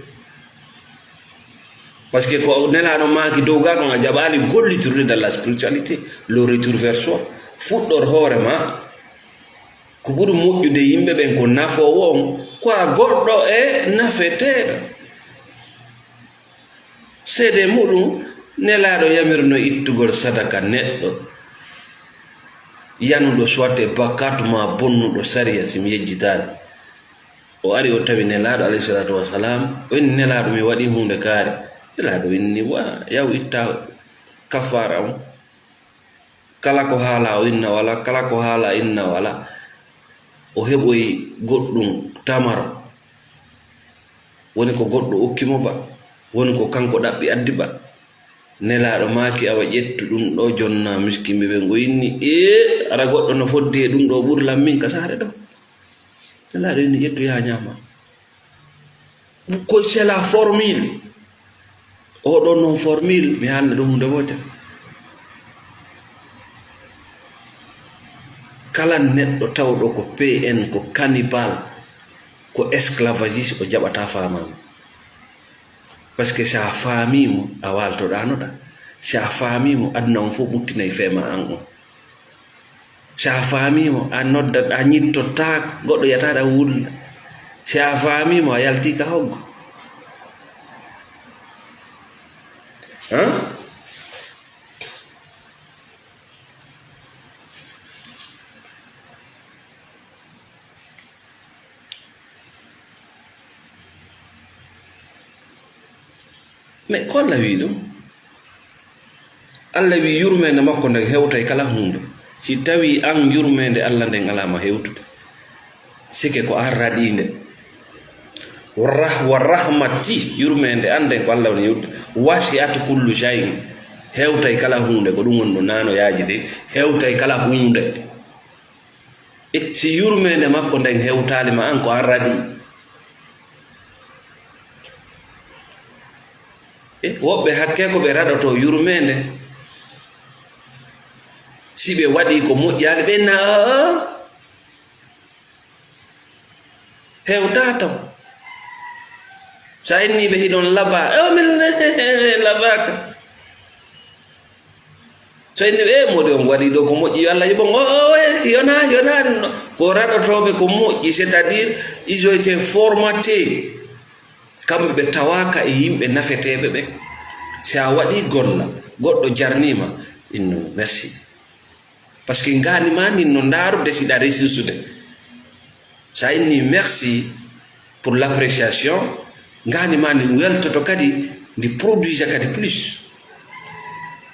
parce que ko nelaɗo maki dow ga kon a jaɓali golliturde dans la spiritualité, le retour vers soi, fuɗɗor hoore ma ko ɓuri moƴƴude yimɓe ɓen ko nafowo on, ko a goɗɗo e nafeteɗo. seede muɗum nelaɗo yamirno ittugol sadaka neɗɗo yanuɗo soit e bakatu ma bonnuɗo sariya simi yejjitade, o ari o tawi nelaɗo alayhi salatu wassalam o inni nelaɗo mi waɗi hunde kaare. Nelaɗo inni wa yaw itta kafara on, kala ko haala o inna wala, kala ko haala inna wala. O heɓoyi goɗɗum tamaro, woni ko goɗɗo okkimo ba, woni ko kanko ɗaɓɓi addi ba. Nelaɗo maki awa ƴettu ɗum ɗo jonna miskimɓe ɓe ngo inni ara goɗɗo no foddi e ɗum ɗo ɓurlan min ka saare ɗo. Nelaɗo inni ƴettu ya ñama ko c'est la formule. Oɗon non formule mi haalna ɗum hunde wotere. Kala neɗɗo tawɗo ko PN, ko cannibal, ko esclavagiste o jaɓata famama. Parce que sa famimo a waltoɗanoɗa, sa famimo aduna on fof ɓuttinayi fema an on, sa famimo a noddat a ñittottako goɗɗo yataɗa wulla, sa famimo a yalti ka hoggo. Mais ko Allah wi ɗum? Allah wi yurmede makko nde hewta e kala hunde. Si tawi an yurmede Allah nden alama hewtude, sike ko an raɗinde. Wa rahmati yurmede anden ko Allah woni hewtude, wasi'at kullu shay'in, hewta e kala hunde, ko ɗum woni ɗo nano yaaji de, hewta e kala hunde. Si yurmede makko nden hewtali ma an ko an raɗi. Woɓɓe hakke ko ɓe raɗoto yurmede, si ɓe waɗi ko moƴƴali ɓe na hewta taw. Sa inni ɓe hiɗon laba min labaka, so inni ɓe modi on waɗi ɗo ko moƴƴi yo Allah yoɓon yona ko raɗotoɓe ko moƴƴi, c'est à dire ils ont été formatés. Kamɓe ɓe tawaka e yimɓe nafeteɓe ɓe. Si a waɗi golla goɗɗo jarnima inno merci, parce que nganima nin no ndaru desiɗa ressource de. Sa inni merci pour l'appréciation, nganima ni weltoto kadi ndi produisa kadi plus.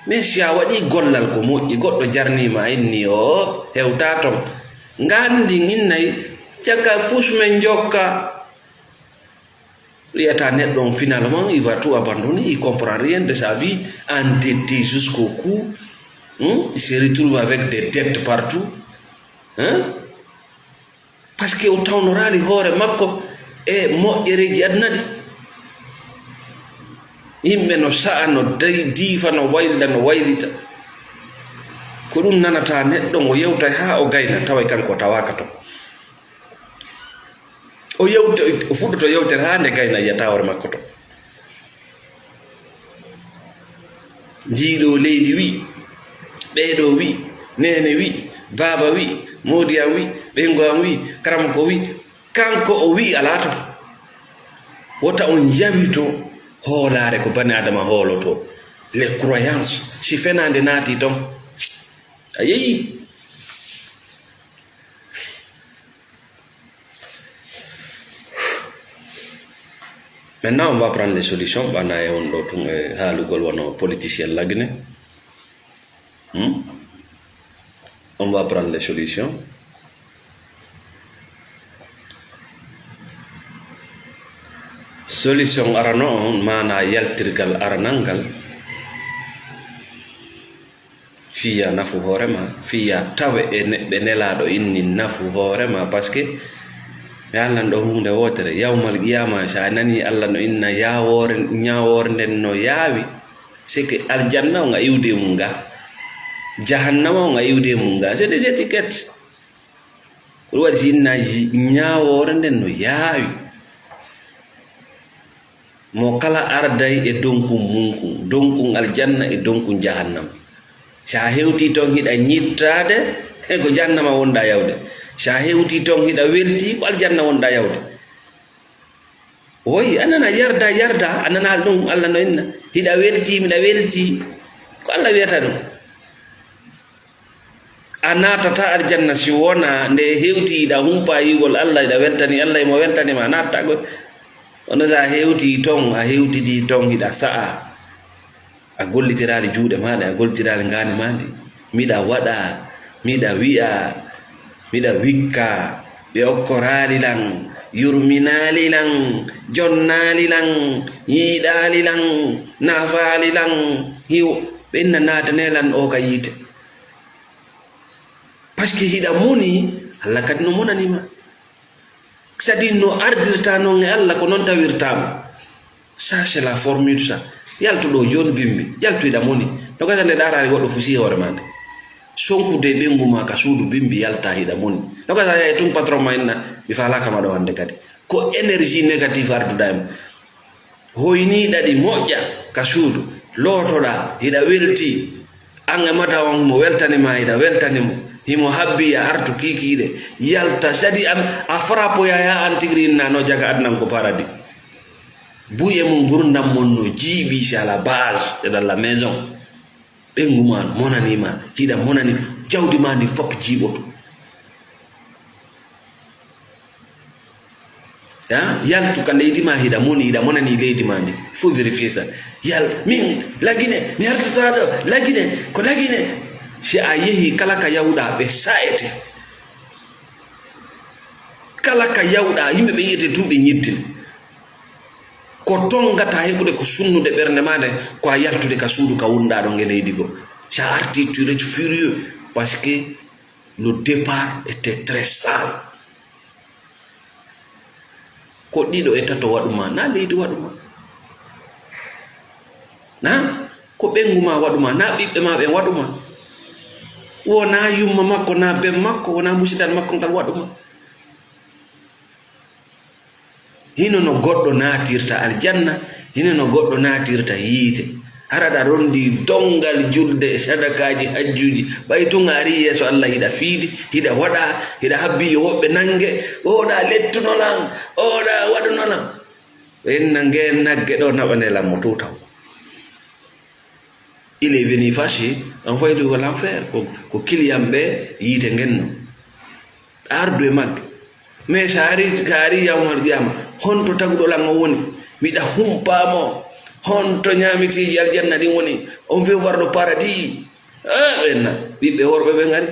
mais si a waɗi gollal ko moƴƴi goɗɗo jarnima inni o hewta ton ngandi innayi caka fusmen jokka wiyata neɗɗo on finalement il va tout abandonner, il comprend rien de sa vie, endetté jusqu'au cou, il se retrouve avec des dettes partout, parce que o tawnorali hoore makko e moƴƴereji aduna ɗi. Yimɓe no sa'a no diifa no wayla no waylita ko ɗum nanata neɗɗo o yewta ha o gayna tawa kanko tawaka to o yewta o fuɗɗoto yewtere ha nde gayna yiyata hoore makko to. Ndiɗo leydi wi, ɓeɗo wi, nene wi, baba wi, modiyam wi, ɓengo am wi, karamko wi, kanko o wi ala to. Wota on yawito hoolare ko bani adama hooloto, les croyances si fenande naati ton a yeyi. Maintenant on va prendre les solutions bana e on ɗo tun e haalugol wono politicien lagne. On va prendre les solutions. Solution arano on mana yaltirgal aranangal fiya nafu hoorema, fiya tawe e neɓɓe nelaɗo inni nafu hoorema, par ce que mi Allah ɗo hunde wotere yawmal qiyama sa nani Allah no inna ñawore nden no yaawi c'est que aljanna on a iwde mum ga, jahannama on a iwde mum ga, c'est des étiquettes ko ɗum waɗi si inna ñawore nden no yaawi mo kala arday e donkum munkum, donkum aljanna e donkum jahannama. Sa hewti ton hiɗa ñittade e ko jahannama wonda yawde, sa hewti ton hiɗa welti ko aljanna wonda yawde. Oyi anana yarda anana ɗum Allah no inna hiɗa welti miɗa welti ko Allah wiyata ɗum. A natata aljanna si wona nde hewti hiɗa humpa yigol Allah hiɗa weltani Allah mo weltanima natta go. Ono sa hewti ton a hewtiti ton hiɗa sa'a a gollitirali juuɗe maɗa, a gollitirali ngani maɗi, miɗa waɗa, miɗa wi'a, miɗa wikka, ɓe okkorali lan, yurminali lan, jonnali lan, yiɗali lan, nafali lan, hiwo ɓe inna natanelan o ka yite, par ce que hiɗa muni Allah kadi no monanima. C'est-à-dire no ardirta non e Allah ko non tawirtama. Ça c'est la formule ça. Yaltuɗo joni bimbi, yaltuɗa moni. No kata nde ɗarari goɗɗo fusi hoore mande. Sonkude ɓengu ma ka suudu bimbi yalta hiɗa moni. No kata e tun patron ma inna mi falaka ma ɗo hande kadi. Ko énergie négative arduɗa e mo. Hoyniɗa ɗi moƴƴa ka suudu, lotoɗa hiɗa welti. An e mata on mo weltanima hiɗa weltanimo. Himo habbi ya artu kikiɗe yalta sadi a frapo ya an tigri nano jaga adnan ko paradis buye mum gurdam mon no jiiɓi c'est à la base et dans la maison ɓengu ma no monanima hiɗa monani jawdi ma ndi fop jiiɓoto yaltu ka leydi ma hiɗa monani leydi ma ndi il faut vérifier ça yal min lagine mi artata ɗo lagine ko lagine. Si a yehi kala ka yawɗa ɓe sa'ete, kala ka yawɗa yimɓe ɓe yiyete tun ɓe ñittin ko tongata heɓude ko sunnude ɓernde ma nde ko a yaltude ka suudu ka wunɗaɗo nge leydi go. Sa arti tu es furieux parce que le départ était très sale. Ko ɗiɗo e tato waɗuma na leydi waɗuma, na ko ɓengu ma waɗuma, na ɓiɓɓe ma ɓen waɗuma, wona yumma makko na bem makko, wona musidal makko ngal waɗuma. Hino no goɗɗo natirta aljanna, hino no goɗɗo natirta yiite. Haraɗa rondi dongal julde e sadakaji hajjuji ɓay tun ari yeeso Allah hiɗa fiidi hiɗa waɗa hiɗa habbi yo woɓɓe nange oɗa lettunolan oɗa waɗunolan enna nge nagge ɗo naɓanelan mo tutaw. Il est venu fâché, envoyé de l'enfer, ko kiliyamɓe yiite ngenno ardu e magge. Mais sa ari ka ari yawmal qiyama honto taguɗo lan o woni miɗa humpamo honto ñaamiti aljanna ɗin woni on fe warɗo paradis ɓenna ɓiɓɓe worɓe ɓe ngari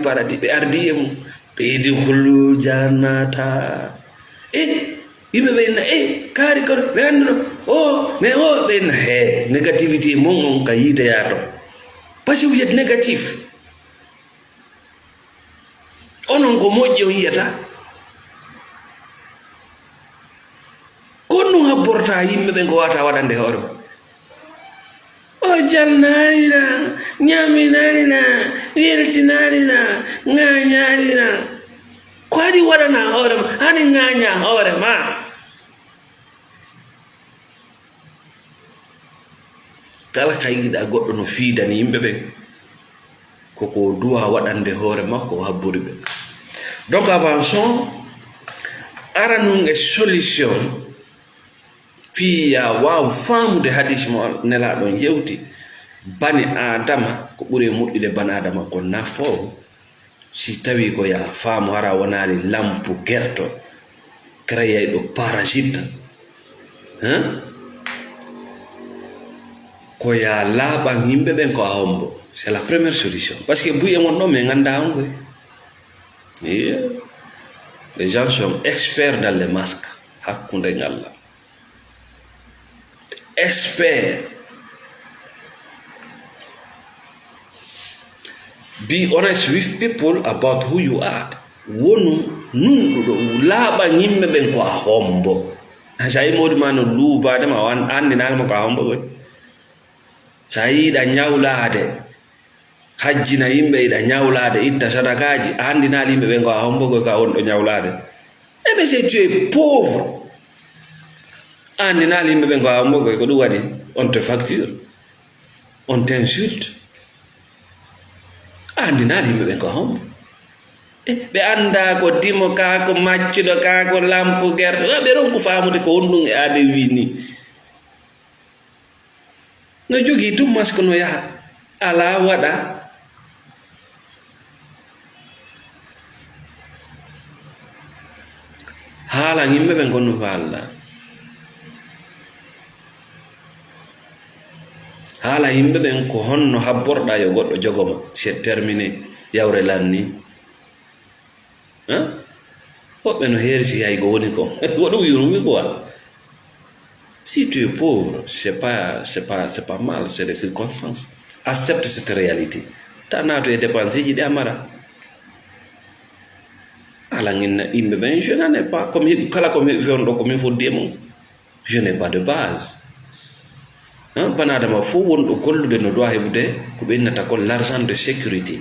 paradis ɓe ardi e mum ɓeydi hullu jannata yimɓe ɓenna kaari kono ɓe annduno mais ɓenna he négativité mon on ka yiiteya to parce que vous êtes négatif onon ko moƴƴi on yiyata kon ɗum habborta yimɓe ɓen ko wata waɗande hoore ma o jalnarina ñaminarina weltinarina ŋañarina ko haɗi waɗana hoore ma hani ŋaña hoore ma kala ka yiɗa goɗɗo no fiidani yimɓe ɓen koko duwa waɗande hoore makko o habbori ɓe donc avançons ara nun e solution fiya waw faamude hadis mo nelaɗon yewti bani adama ko ɓuri moƴƴude bani adama ko nafo si tawi ko ya faamu hara wonali lampu gerto créé ɗo parasite ko ya laaɓan yimɓe ɓen ko a hombo c'est la première solution parce que buye mon ɗo mais ganda on koy les gens sont experts dans les masques hakkunde Allah expert be honest with people about who you are wonu nunɗuɗo laaɓa yimɓe ɓen ko a hombo sa yi modi ma no luubade ma andinalma ko a hombo koy sa yiɗa ñawlade hajjina yimɓe yiɗa ñawlade itta sadakaji a andinali yimɓe ɓen ko a hombo koy ka wonɗo ñawlade ɓe c'est tu es pauvre andinali yimɓe ɓen ko a hombo koy ko ɗum waɗi on te facture on t'insulte andinali yimɓe ɓen ko a hombo ɓe anda ko dimo ka ko maccuɗo ka ko lampu gerto ɓe ronko famude ko wonɗum e aade wini no jogii tum masque no yaha ala waɗa haala yimɓe ɓen gonno faalla haala yimɓe ɓen ko honno habborɗa yo goɗɗo jogoma c'est terminé yawre lanni woɓɓe no hersi hay ko woni ko woɗum yurumi quoi si tu es pauvre c'est pas mal c'est des circonstances accepte cette réalité ta nato e dépense ji ɗi amara ala ginna yimɓe ɓen je n'en ai pas comme heɓi kala komi heɓi fewno ɗo komin foddi e mum je n'ai pas de base banadama fof wonɗo gollude no dowa heɓude ko ɓennata ko l'argent de sécurité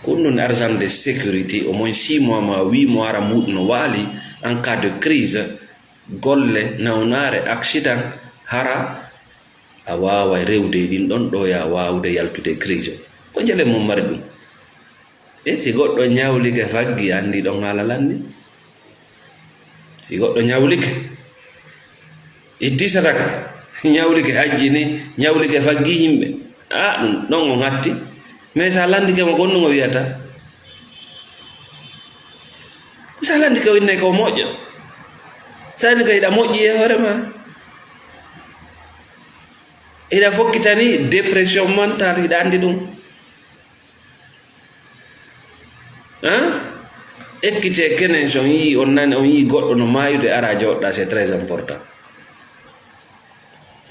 ko ɗum ɗon argent de sécurité au moins 6 mois ma 8 mois ara muɗum no waali en cas de crise golle nawnare accident hara a wawa rewde ɗin ɗon ɗo ya wawde yaltude crise ko jele mum mari ɗum si goɗɗo ñawlike faggi andi ɗon haala lanni si goɗɗo ñawlike itti sadaka ñawlike hajjini ñawlike faggi yimɓe ɗum ɗon o ngatti mais sa landike mo gonɗum o wiyata sa landike o innay ko moƴƴo sani ko iɗa moƴƴi e hoore ma iɗa fokkitani dépression mentale iɗa andi ɗum ekkite kenen so on yii on nani on yii goɗɗo no mayude ara joɗɗa c'est très important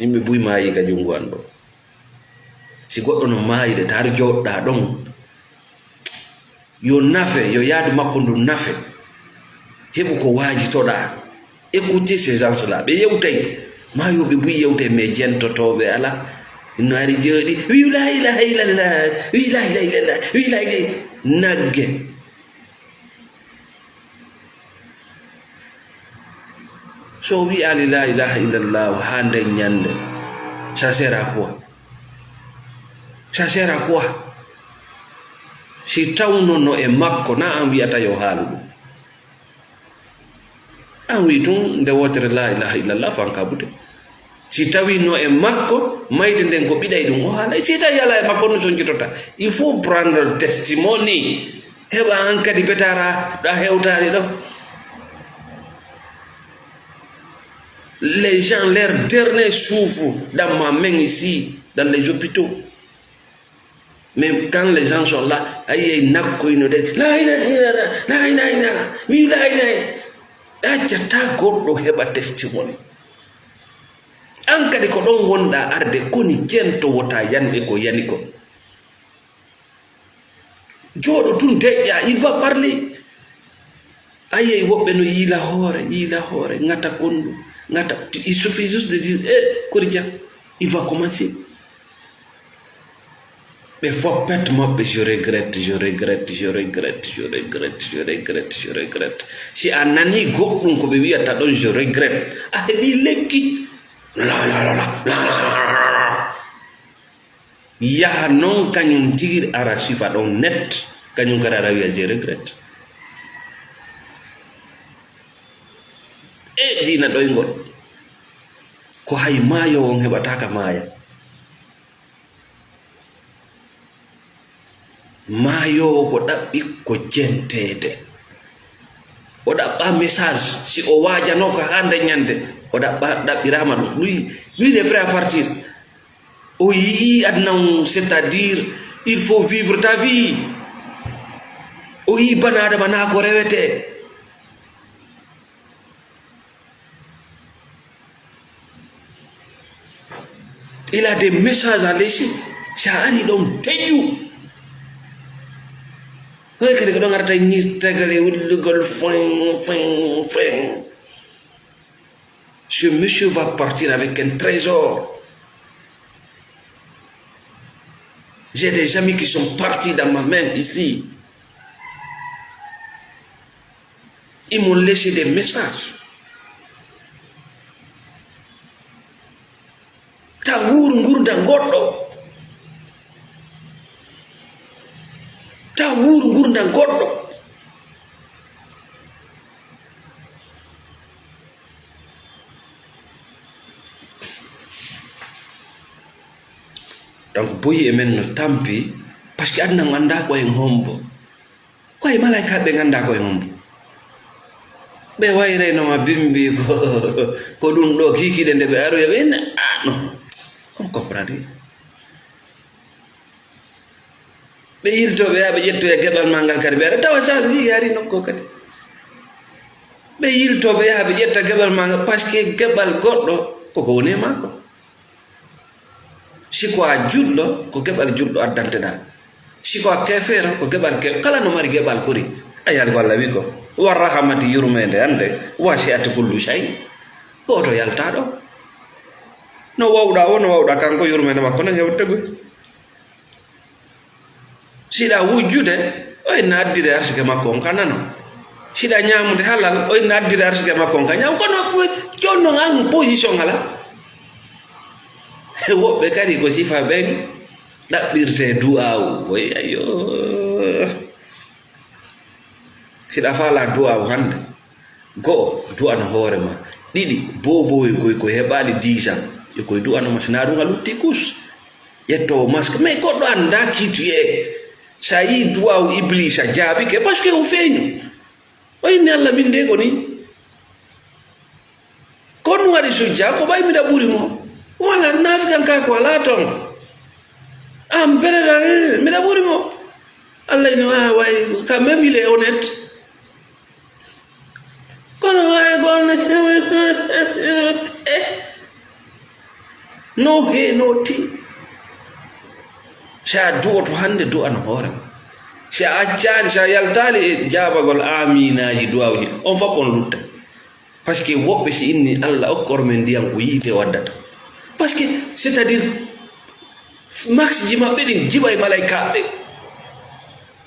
yimɓe buy maayi ka jungo an ɗo si goɗɗo no maayide ta ar joɗɗa ɗon yo nafe yo yaadu makko ndu nafe heɓu ko waajitoɗa écoutez ces gens là ɓe yewtay maayoɓe buy yewte mais jentotoɓe ala no ari jooɗi wi la ilaha illallah wi la ilaha illallah wi la ilaha nagge so wi ali la ilaha illallah ha nden ñande ça sert à quoi ça sert à quoi si tawnono e makko na an wiyata yo haalu ɗum an wi tun nde wotere la ilaha illallah fanka bude si tawino e makko mayde nden ko ɓiɗay ɗum o haala si tawi ala e makko no soncitota il faut prendre testimony heɓa an kadi betara ɗa hewtare ɗo Les gens, leur dernier souffle dans ma main ici, dans les hôpitaux. Mais quand les gens sont là, aïe, nakko inode, la ta goɗɗo heɓa testimony. An kadi ko ɗon wonɗa arde koni kento wota yanɓe ko yani ko. Jooɗo tun deƴƴa, il va parler. Aïe, woɓɓe no yiila hoore, ngata kondu. Il suffit juste de dire, Koridja, il va commencer. Mais faut perdre moi, je regrette. Si un ani goɗɗum ko ɓe wiyata ɗon je regrette, a heɓi lekki. Yaha non kañum tigi ara sifa ɗon net, kañum kadi ara wiya je regrette. E dina ɗoygol ko hay maayo on heɓataka maaya. Maayowo ko ɗaɓɓi ko jentede, o ɗaɓɓa message si o wajano ko hande ñande o ɗaɓɓirama ɗum lui il est prêt à partir. O yii adnan, c'est-à-dire il faut vivre ta vie. O yii bana adama na ko rewete. Il a des messages à laisser. Ça ari ɗon teƴƴu. Oy kadi ko ɗon arata ñirtagale wullugol fin. Ce monsieur va partir avec un trésor. J'ai des amis qui sont partis dans ma main ici. Ils m'ont laissé des messages. Ta wuuru ngurdam goɗɗo, ta wuuru ngurdam goɗɗo. Donc boyi e men no tampi parce que adna ganda ko en hombo ko e malaika be ganda ko en hombo be wayreno ma bimbi ko ɗum ɗo kikide nde ɓe aroya ɓe non on comprendre ɓe yiltoɓe yaa ɓe ƴettoya geɓal ma ngal kadi ɓe ara tawa change yaari nokko kadi ɓe yiltoɓe yaa ɓe ƴetta geɓal ma ngal par ce que geɓal goɗɗo koko woni maako. Siko a juɗɗo ko geɓal juɗɗo addanteɗa, siko a kefeero ko geɓal kala no mari geɓal kori ayal walla wi ko wa rahamati yurmede ande wasi'at kullu shay. Goto yalta ɗo no wawɗa kanko yurmede makko no hewtagoy. Siɗa wujjude o inna addire arsike makko on ka nano, siɗa ñamude halal o inna addire arsike makko on ka ñam. Kono jonno an position ala. Woɓɓe kadi ko sifa ɓen ɗaɓɓirte du'awu. Oy ayo siɗa faala du'awu hande go'o du'ano hoorema, ɗiɗi boboy ko heɓali 10 ans e koye du'ano ma sina ɗum a lutti kus ƴettowo masque. Mais goɗɗo anda kituye sa yi du'awu iblisa jaabike parce que o feeñu o inni Allah min de ko ni ko ɗum waɗi sujja ko ɓay miɗa ɓuri mo wala nafikan ka ko ala ton am bereda miɗa ɓuri mo. Allah ni way quand même il est honnête kono way gon no ti sa du'oto hande du'ano hoore sa accani sa yaltali e jabagol aminaji du'awji on fop on lutta parce que woɓɓe si inni Allah okkor men ndiyam ko yiite waddata. Parce que c'est-à-dire max ji maɓɓe ɗin jiɓa e malaikaɓe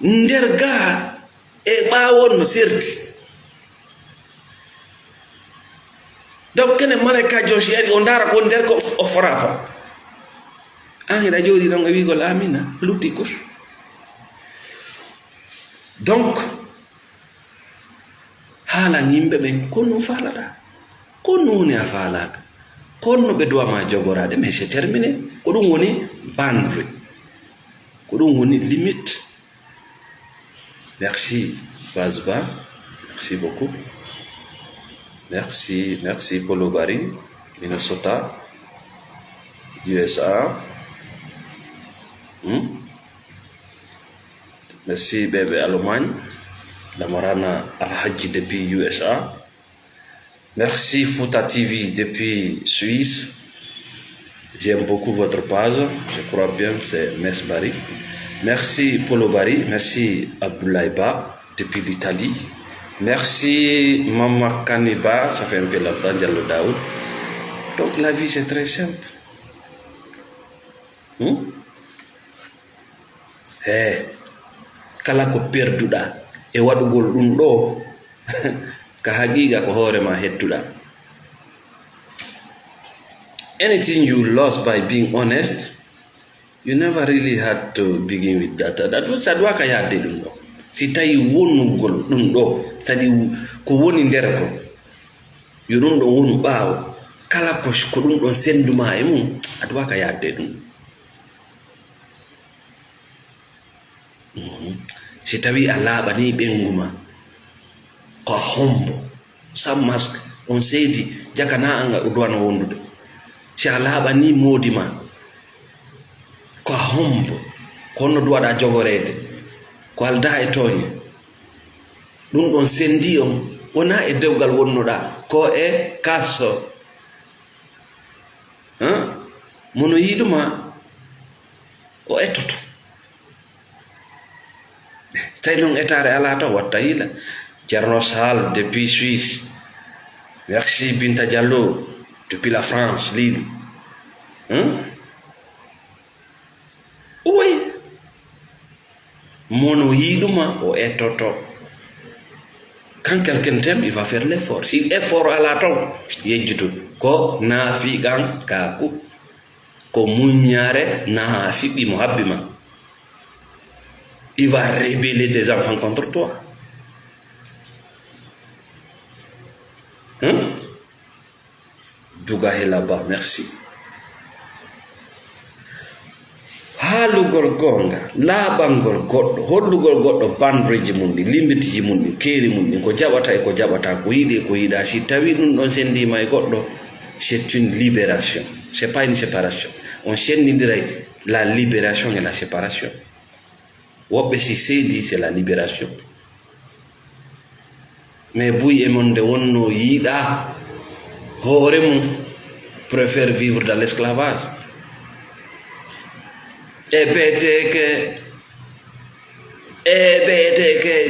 nder gaa e ɓawon no serti. Donc kene malaikajo si ari o ndara ko nder ko o frapa an hiɗa jooɗi ɗon e wigol amina lutti kus. Donc haalan yimɓe ɓen konno faalaɗa konno woni a faalaka konno ɓe duwama jogorade. Mais c'est terminé. Ko ɗum woni boundary, ko ɗum woni limite. Merci Bazba, merci beaucoup. merci Polo Barry, Minnesota, USA. Merci Bébé Allemagne, la Marana Al-Hadji depuis USA. Merci Fouta TV depuis Suisse. J'aime beaucoup votre page, je crois bien c'est Mes Barry. Merci Polo Barry, merci Abdoulaye Ba depuis l'Italie. Merci Mama Kaniba, ça fait un peu longtemps, Diallo Daoud. Donc la vie c'est très simple. Kala ko perduɗa e waɗugol ɗum ɗo ka haqiqa ko hoorema hettuɗa. Anything you lost by being honest, you never really had to begin with that. Saɗa waka yadde ɗum ɗo si tawi wonnugol ɗum ɗo tadi ko woni nder ko yo ɗum ɗon wonu ɓaawo kala ko ɗum ɗon senduma e mum aɗa waka yadde ɗum. Si tawi a laaɓani ɓengu ma ko a hombo sans masque on seedi jakana anga ɗo duwana wondude. Si a laaɓani moodi ma ko a hombo ko honno duwaɗa jogorede ko alda e tooñe ɗum ɗon sendi on wona e dewgal wonnoɗa ko e kasso mono yiɗuma o ettoto. Tawi noon etare ala taw watta hila. Thierno Sall depuis Suisse. Merci Binta Diallo depuis la France, Lille. Oui. Mono yiɗuma o ettoto. Quand quelqu'un t'aime, il va faire l'effort. Si effort ala taw yejjutu ko naafiqan kaku ko muññare naafiɓi mo habbi ma. Il va révéler tes enfants contre toi. Dougahe là-bas, merci. Haalugol gonga, laaɓangol goɗɗo, hollugol goɗɗo bandreji mum ɗi, limbitiji mum ɗi, keeri mum ɗi, ko jaɓata e ko jaɓata, ko yiɗi e ko yiɗa. Si tawi ɗum ɗon sendima e goɗɗo, c'est une libération. C'est pas une séparation. On sendidiray la libération et la séparation. Woɓɓe si seedi c'est la libération. Mais buy e mon nde wonno yiiɗa hoore mum préfère vivre dans l'esclavage. E beteke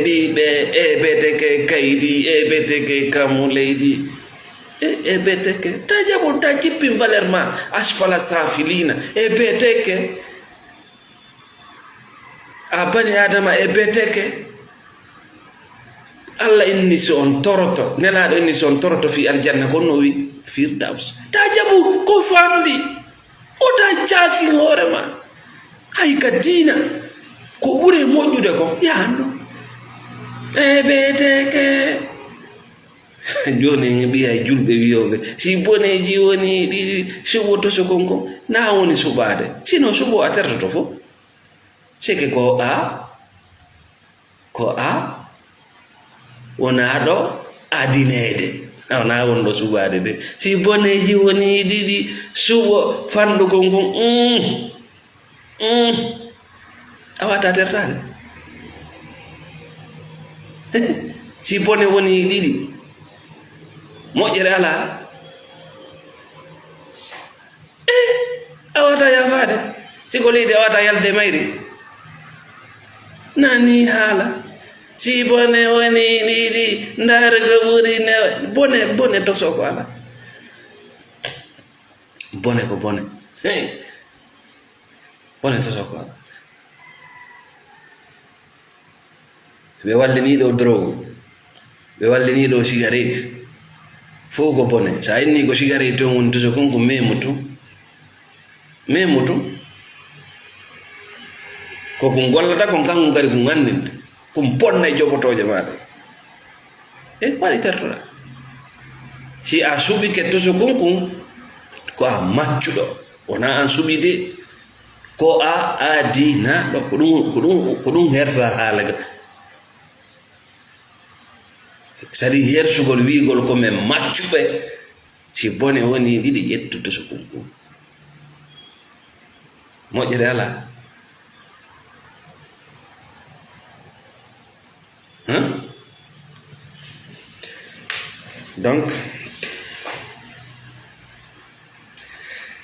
ɓiɓɓe, e beteke kaydi, e beteke kamu leydi, e beteke ta jaɓon ta jippin valeur ma asfala safilina, e beteke a bani adama e beteke Allah inni so on toroto nelaɗo inni so on toroto fi aljanna ko no wi firdaus ta jaɓu ko fandi o ta jaasi hoorema hay ka diina ko ɓure moƴƴude ko yahanɗo e beteke joni ɓiya julɓe wiyoɓe si boneji woni ɗi suɓoto so konko na woni suɓade sino suɓo a tertoto fof sike ko a wona ɗo adinede wona wonɗo suɓade de si boneji woni ɗiɗi suɓo fanɗu kon a wata tertade si bone woni ɗiɗi moƴƴere ala a wata yafade siko leydi a wata yalde mayri nani haala si bone woni ɗiɗi ndargo ɓuri newe bone toso ko ala bone ko bone bone toso ko ala ɓe walliniɗo drogue ɓe walliniɗo cigarette fof ko bone sa inni ko cigarette on woni toso kon ko memutu koko gollata kon kanko gari ko gandinde kom bonna e jogotoje maɗa waɗi tertoɗa si a suɓi kettoso konkum ko a maccuɗo wona an suɓi de ko a adinaɗo ko ɗum hersa haalaga sadi hersugol wiigol ko men maccuɓe si bone woni ɗiɗi ƴettude so kunkum moƴƴere ala donc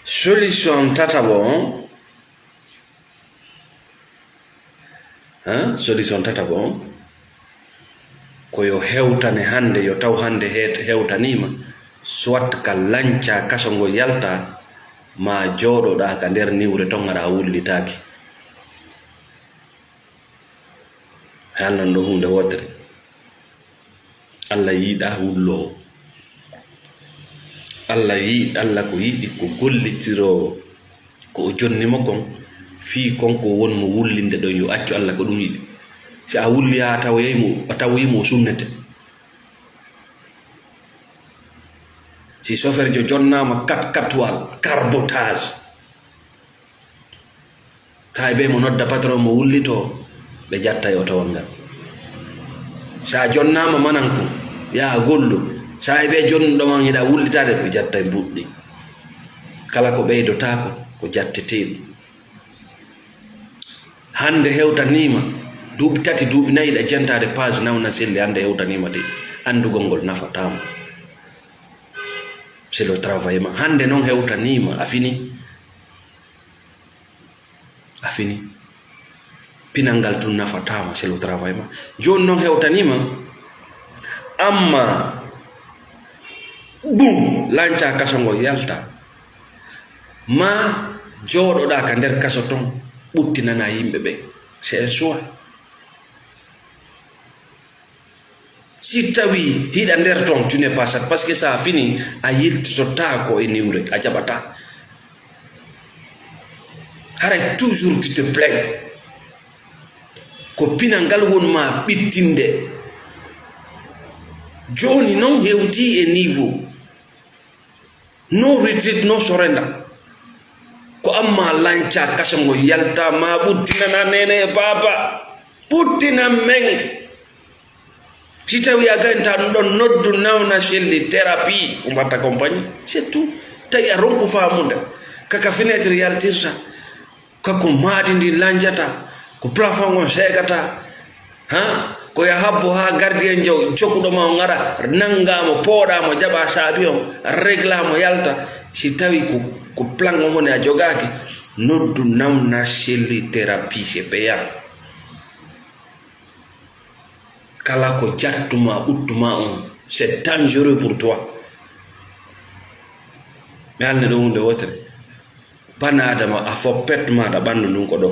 solution tataɓo on solution tataɓo on koyo hewtane hande yo taw hande hewtanima soit ka lanca kaso ngo yalta ma jooɗoɗa ka nder niwre ton aɗa wullitaki halnan ɗo hunde wotere Allah yiɗa wullowo Allah ko yiɗi ko gollitirowo ko o jonnimo kon fi konko wonmo wullinde ɗon yo accu Allah ko ɗum yiɗi si a wulli ha tawoyimo o sunnete si soferjo jonnama 4x4 carbotage kay be mo nodda patron mo wullito ɓe jatta e o tawa ngal sa jonnama mananko yaha gollu sa ɓe jonnuɗoman yiɗa wullitade ɓe jatta e buɗɗi kala ko ɓeydotako ko jatteteɗi hande hewtanima duuɓi 3 duuɓi 4 ɗa jentade page nawna selli hande hewtanima te andugol ngol nafatama c'est le travail ma hande non hewtanima a fini pinal ngal tun nafatama c'est le travail ma joni non hewtanima amma bum lanca kaso ngo yalta ma jooɗoɗa ka nder kaso ton ɓuttinana yimɓe ɓe c'est un choix si tawi hiɗa nder ton tu n'es pas ça parce que ça fini a yirtitota ko e niwre a jaɓata haray toujours tu te plains ko pinal ngal wonma ɓittinde joni non hewti e niveau no retreat no surrender ko amma lanca kaso ngo yalta ma ɓuttinana nene e baba ɓuttina men si tawi a ganta ɗum ɗon noddu nawna selli thérapie ko mbatta compagnie c'est tout tawi a ronku famude kaka fenêtre yaltirta kako maadi ndi lanjata ko plafond on seekata ko ya habbo ha gardien jaw cokkuɗoma o ngara nangamo pooɗamo jaɓa saabi on réglamo yalta si tawi ko plan o woni a jogaki noddu nawna selli thérapie c'est payant kala ko jattuma uttuma on c'est dangereux pour toi mi halne ɗo hunde wotere bana adama a foppet maɗa ɓandu ndun ko ɗo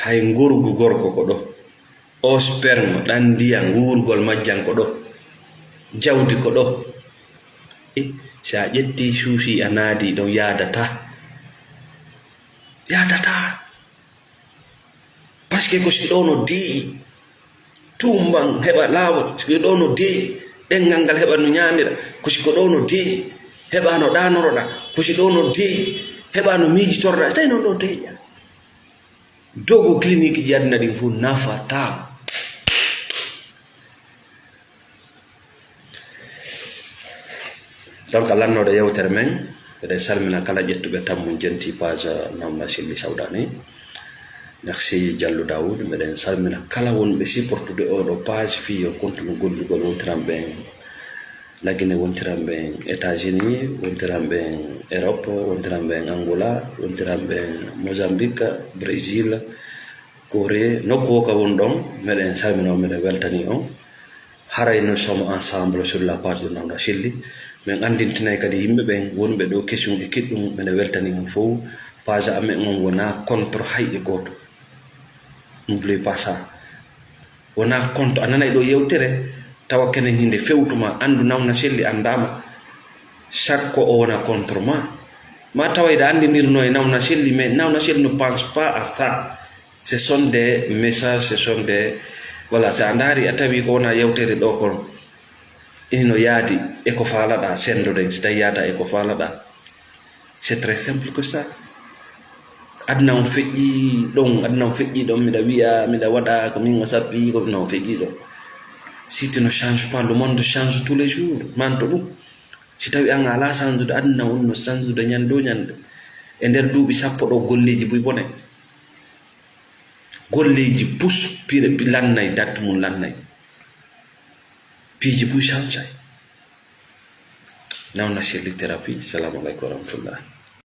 hay ngurgu gorko ko ɗo o sperme ɗan ndiyam wurgol majjan ko ɗo jawdi ko ɗo sa ƴetti suusi a naadi ɗon yadata parce que ko siki ɗo no deeƴi tumban heɓa laawol siki ɗo no deeƴi ɗengal ngal heɓa no ñamira ko siko ɗo no deeƴi heɓa no ɗanoroɗa ko siki ɗo no deeƴi heɓa no miijitorɗa tawi non ɗo deeƴa dogo clinique ji aduna ɗin fof nafata donc lannoɗo yewtere men eɗen salmina kala ƴettuɓe tammu jenti page Namna Selli Sawdani merci Diallo Daoud meɗen salmina kala wonɓe supportude oɗo page fi yo continue gollugol wontiran ɓen lagine wontiran ɓen États-Unis wontiran ɓen Europe wontiran ɓen Angola wontiran ɓen Mozambique Brésil Corée nokku wo ka won ɗon meɗen salmina o meɗen weltani on haray nous sommes ensemble sur la page de Namna Selli min andintinay kadi yimɓe ɓen wonɓe ɗo question e kiɗɗum meɗen weltani on fof page amen on wona contre hayɗe goto n'oubliez pas ça wona contre a nanay ɗo yewtere tawa kenen hinde fewtuma andu Namna Selli andama chaque ko o wona contre ma tawayɗa andinirno e Namna Selli mais Namna Selli ne pense pas à ça ce sont des messages ce sont des voilà so a daari a tawi ko wona yewtere ɗo kon ino yaadi e ko faalaɗa sendode so tawi yaada e ko faalaɗa c'est très simple que ça aduna on feƴƴi ɗon aduna on feƴƴi ɗon miɗa wiya miɗa waɗa ko min o sappi ko non feƴƴi ɗon si tu ne change pas, le monde change tous les jours man to ɗum si tawi an ala sanjude aduna on no sanjude ñande ñande e nder duuɓi sappo ɗo golleji buy bone golleji pus pire lannay date mum lannay piiji buy sancay nawna chelli thérapie. Salamu aleykum wa rahmatullah.